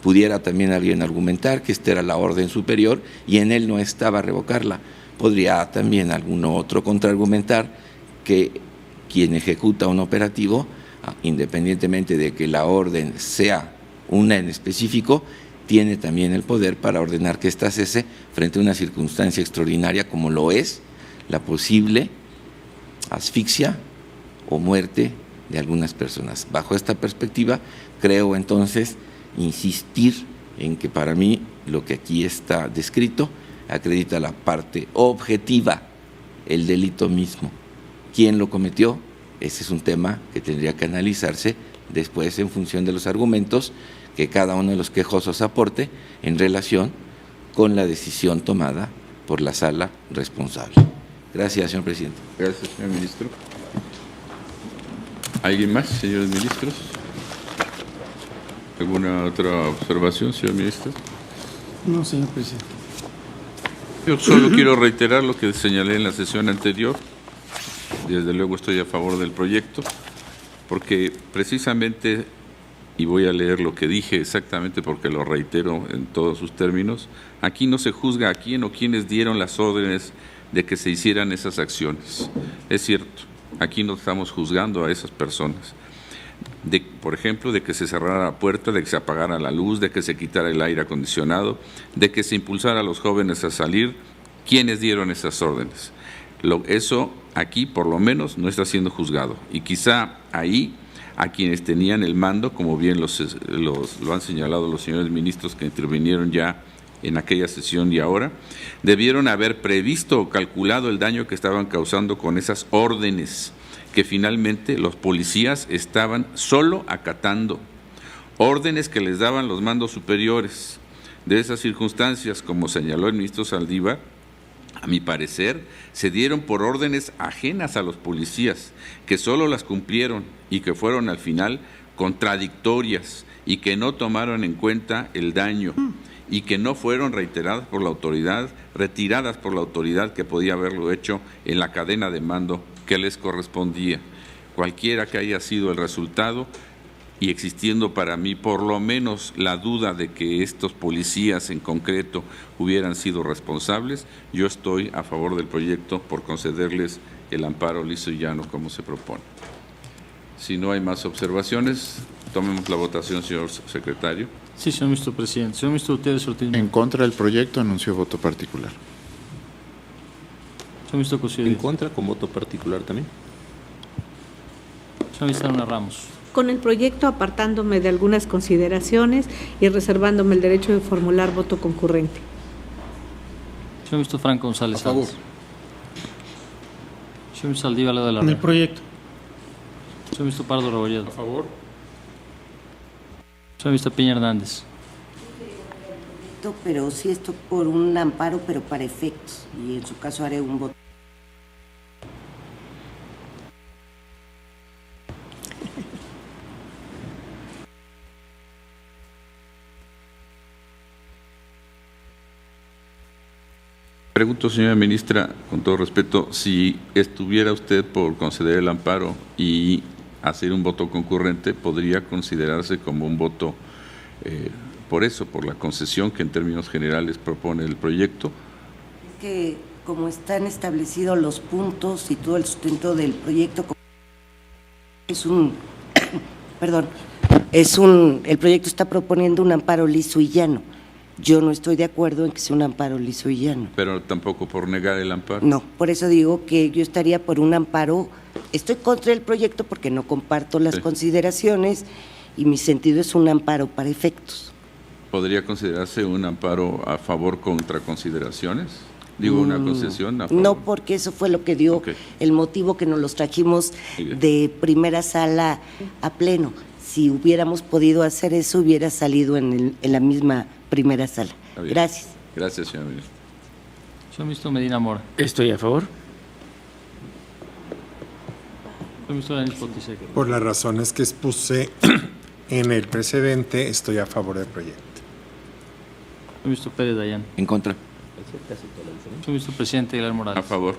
Pudiera también alguien argumentar que esta era la orden superior y en él no estaba revocarla. Podría también alguno otro contraargumentar que quien ejecuta un operativo, independientemente de que la orden sea una en específico, tiene también el poder para ordenar que ésta cese frente a una circunstancia extraordinaria como lo es la posible asfixia o muerte de algunas personas. Bajo esta perspectiva, creo entonces insistir en que para mí lo que aquí está descrito acredita la parte objetiva, el delito mismo. ¿Quién lo cometió? Ese es un tema que tendría que analizarse después en función de los argumentos que cada uno de los quejosos aporte en relación con la decisión tomada por la sala responsable. Gracias, señor presidente. Gracias, señor ministro. ¿Alguien más, señores ministros? ¿Alguna otra observación, señor ministro? No, señor presidente. Yo solo quiero reiterar lo que señalé en la sesión anterior. Desde luego estoy a favor del proyecto, porque precisamente, y voy a leer lo que dije exactamente porque lo reitero en todos sus términos, aquí no se juzga a quién o quiénes dieron las órdenes de que se hicieran esas acciones. Es cierto, aquí no estamos juzgando a esas personas. Por ejemplo, de que se cerrara la puerta, de que se apagara la luz, de que se quitara el aire acondicionado, de que se impulsara a los jóvenes a salir. ¿Quiénes dieron esas órdenes? Eso aquí, por lo menos, no está siendo juzgado. Y quizá ahí, a quienes tenían el mando, como bien lo han señalado los señores ministros que intervinieron ya en aquella sesión y ahora, debieron haber previsto o calculado el daño que estaban causando con esas órdenes que finalmente los policías estaban solo acatando, órdenes que les daban los mandos superiores. De esas circunstancias, como señaló el ministro Saldívar, a mi parecer, se dieron por órdenes ajenas a los policías, que solo las cumplieron y que fueron al final contradictorias y que no tomaron en cuenta el daño y que no fueron retiradas por la autoridad que podía haberlo hecho en la cadena de mando que les correspondía. Cualquiera que haya sido el resultado, y existiendo para mí por lo menos la duda de que estos policías en concreto hubieran sido responsables, yo estoy a favor del proyecto por concederles el amparo liso y llano como se propone. Si no hay más observaciones, tomemos la votación, señor secretario. Sí, señor ministro presidente. Señor ministro Gutiérrez Ortiz. En contra del proyecto, anuncio voto particular. Señor ministro Cosío. En contra, con voto particular también. Señor ministro Ana Ramos. Con el proyecto apartándome de algunas consideraciones y reservándome el derecho de formular voto concurrente. Señor ministro Franco González. A favor. Señor ministro Saldívar de la En el Real. proyecto. Señor ministro Pardo Rebolledo. A favor. Señor ministro Piña Hernández. Pero sí esto por un amparo, pero para efectos, y en su caso haré un voto. Pregunto, señora ministra, con todo respeto, si estuviera usted por conceder el amparo y hacer un voto concurrente, ¿podría considerarse como un voto por eso, por la concesión que en términos generales propone el proyecto? Es que como están establecidos los puntos y todo el sustento del proyecto, el proyecto está proponiendo un amparo liso y llano. Yo no estoy de acuerdo en que sea un amparo liso y llano. Pero tampoco por negar el amparo. No, por eso digo que yo estaría por un amparo. Estoy contra el proyecto porque no comparto las consideraciones y mi sentido es un amparo para efectos. ¿Podría considerarse un amparo a favor contra consideraciones? Digo, una concesión a favor. No, porque eso fue lo que dio el motivo que nos los trajimos de primera sala a pleno. Si hubiéramos podido hacer eso, hubiera salido en la misma primera sala. Gracias. Gracias, señor ministro. Señor ministro Medina Mora. Estoy a favor. Señor ministro Denis Potisek. Por las razones que expuse, en el precedente, estoy a favor del proyecto. Señor ministro Pérez Dayan. En contra. Señor ministro presidente Aguilar Morales. A favor.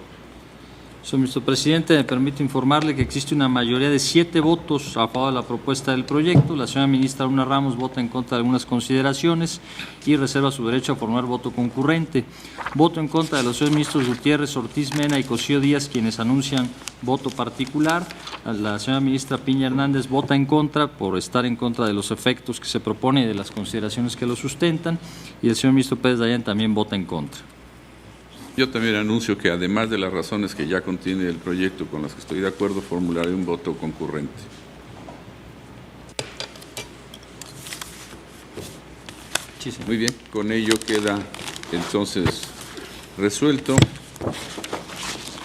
Señor ministro presidente, me permito informarle que existe una mayoría de 7 votos a favor de la propuesta del proyecto. La señora ministra Luna Ramos vota en contra de algunas consideraciones y reserva su derecho a formar voto concurrente. Voto en contra de los señores ministros Gutiérrez, Ortiz Mena y Cosío Díaz, quienes anuncian voto particular. La señora ministra Piña Hernández vota en contra por estar en contra de los efectos que se propone y de las consideraciones que lo sustentan. Y el señor ministro Pérez Dayan también vota en contra. Yo también anuncio que además de las razones que ya contiene el proyecto con las que estoy de acuerdo, formularé un voto concurrente. Sí, señor. Muy bien, con ello queda entonces resuelto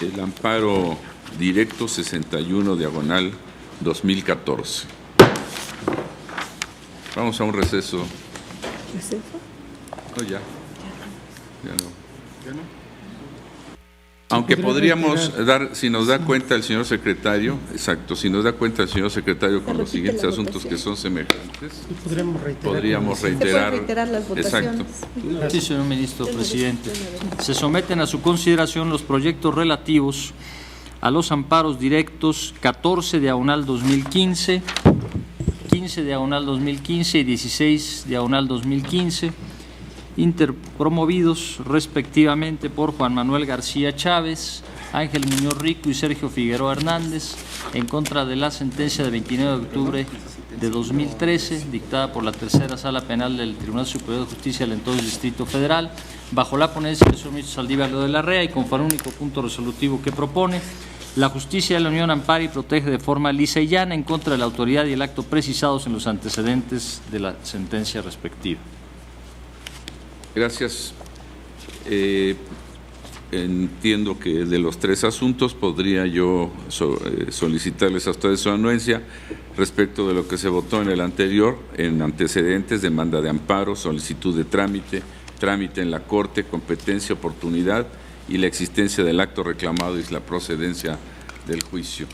el amparo directo 61/2014. Vamos a un receso. ¿Receso? No, ya no. Aunque podríamos dar, si nos da cuenta el señor secretario, exacto, si nos da cuenta el señor secretario con los siguientes asuntos que son semejantes, podríamos reiterar las votaciones. Exacto. Sí, señor ministro presidente. Se someten a su consideración los proyectos relativos a los amparos directos 14/2015, 15/2015 y 16/2015, interpromovidos respectivamente por Juan Manuel García Chávez, Ángel Muñoz Rico y Sergio Figueroa Hernández, en contra de la sentencia de 29 de octubre de 2013, dictada por la Tercera Sala Penal del Tribunal Superior de Justicia del entonces Distrito Federal, bajo la ponencia del señor ministro Saldívar de la Rea y conforme al único punto resolutivo que propone. La justicia de la Unión ampara y protege de forma lisa y llana en contra de la autoridad y el acto precisados en los antecedentes de la sentencia respectiva. Gracias. Entiendo que de los 3 asuntos podría yo solicitarles a ustedes su anuencia respecto de lo que se votó en el anterior, en antecedentes, demanda de amparo, solicitud de trámite, trámite en la Corte, competencia, oportunidad y la existencia del acto reclamado y la procedencia del juicio.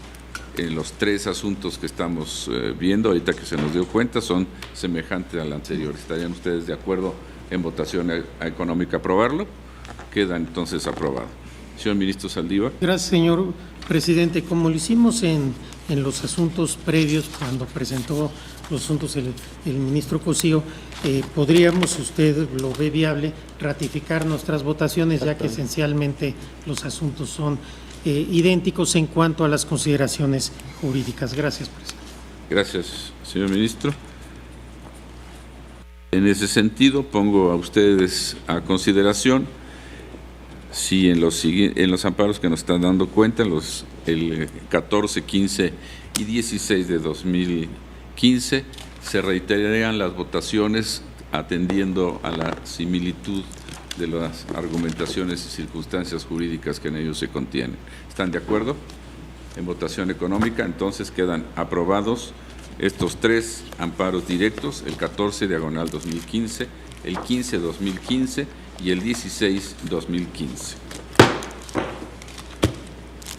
En los 3 asuntos que estamos viendo, ahorita que se nos dio cuenta, son semejantes al anterior. ¿Estarían ustedes de acuerdo en votación económica aprobarlo? Queda entonces aprobado. Señor ministro Saldívar. Gracias, señor presidente. Como lo hicimos en los asuntos previos, cuando presentó los asuntos el ministro Cosío, podríamos, si usted lo ve viable, ratificar nuestras votaciones, ya que esencialmente los asuntos son idénticos en cuanto a las consideraciones jurídicas. Gracias, presidente. Gracias, señor ministro. En ese sentido, pongo a ustedes a consideración si en los amparos que nos están dando cuenta, el 14, 15 y 16 de 2015, se reiterarían las votaciones atendiendo a la similitud de las argumentaciones y circunstancias jurídicas que en ellos se contienen. ¿Están de acuerdo? En votación económica, entonces quedan aprobados estos 3 amparos directos, el 14/2015, el 15/2015 y el 16/2015.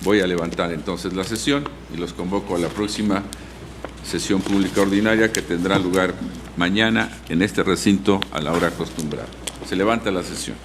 Voy a levantar entonces la sesión y los convoco a la próxima sesión pública ordinaria que tendrá lugar mañana en este recinto a la hora acostumbrada. Se levanta la sesión.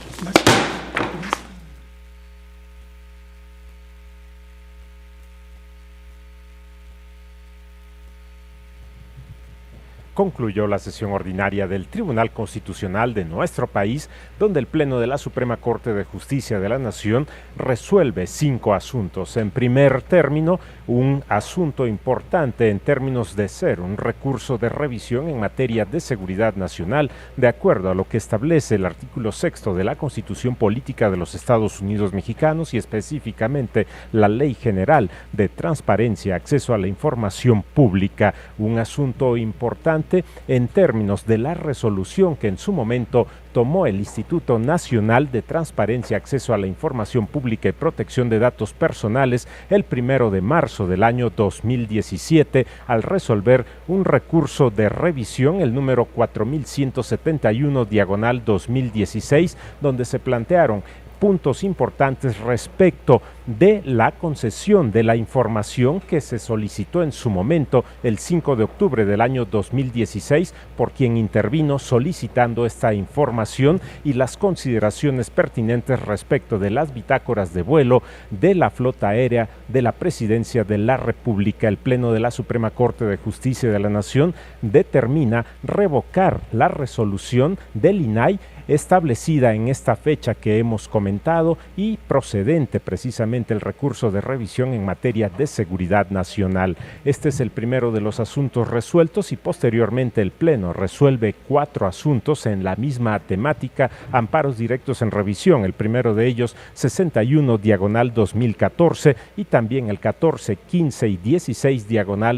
Concluyó la sesión ordinaria del Tribunal Constitucional de nuestro país, donde el Pleno de la Suprema Corte de Justicia de la Nación resuelve 5 asuntos. En primer término, un asunto importante en términos de ser un recurso de revisión en materia de seguridad nacional, de acuerdo a lo que establece el artículo 6º de la Constitución Política de los Estados Unidos Mexicanos y específicamente la Ley General de Transparencia, Acceso a la Información Pública. Un asunto importante en términos de la resolución que en su momento tomó el Instituto Nacional de Transparencia, Acceso a la Información Pública y Protección de Datos Personales el 1 de marzo del año 2017 al resolver un recurso de revisión, el número 4171/2016, donde se plantearon puntos importantes respecto de la concesión de la información que se solicitó en su momento el 5 de octubre del año 2016 por quien intervino solicitando esta información y las consideraciones pertinentes respecto de las bitácoras de vuelo de la flota aérea de la Presidencia de la República. El Pleno de la Suprema Corte de Justicia de la Nación determina revocar la resolución del INAI establecida en esta fecha que hemos comentado y procedente precisamente el recurso de revisión en materia de seguridad nacional. Este es el primero de los asuntos resueltos y posteriormente el Pleno resuelve 4 asuntos en la misma temática, amparos directos en revisión. El primero de ellos 61/2014 y también el 14, 15 y 16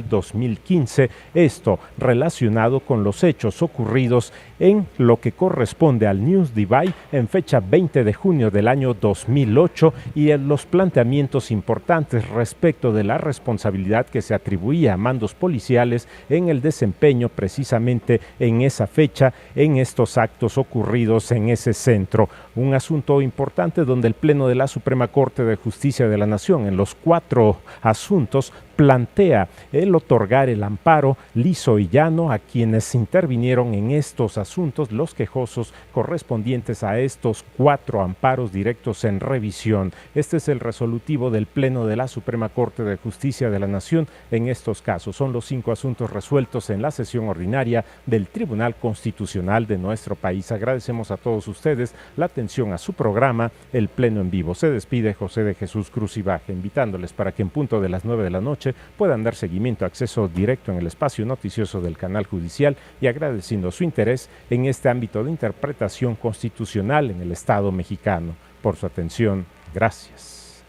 2015. Esto relacionado con los hechos ocurridos en lo que corresponde al News Divide en fecha 20 de junio del año 2008 y en los planteamientos importantes respecto de la responsabilidad que se atribuía a mandos policiales en el desempeño precisamente en esa fecha, en estos actos ocurridos en ese centro. Un asunto importante donde el Pleno de la Suprema Corte de Justicia de la Nación en los 4 asuntos plantea el otorgar el amparo liso y llano a quienes intervinieron en estos asuntos, los quejosos correspondientes a estos 4 amparos directos en revisión. Este es el resolutivo del Pleno de la Suprema Corte de Justicia de la Nación en estos casos. Son los 5 asuntos resueltos en la sesión ordinaria del Tribunal Constitucional de nuestro país. Agradecemos a todos ustedes la atención a su programa, El Pleno en Vivo. Se despide José de Jesús Cruz Ibaje, invitándoles para que en punto de las 9 de la noche puedan dar seguimiento, acceso directo en el espacio noticioso del canal judicial y agradeciendo su interés en este ámbito de interpretación constitucional en el Estado mexicano. Por su atención, gracias.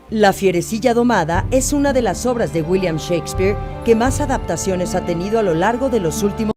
La Fierecilla Domada es una de las obras de William Shakespeare que más adaptaciones ha tenido a lo largo de los últimos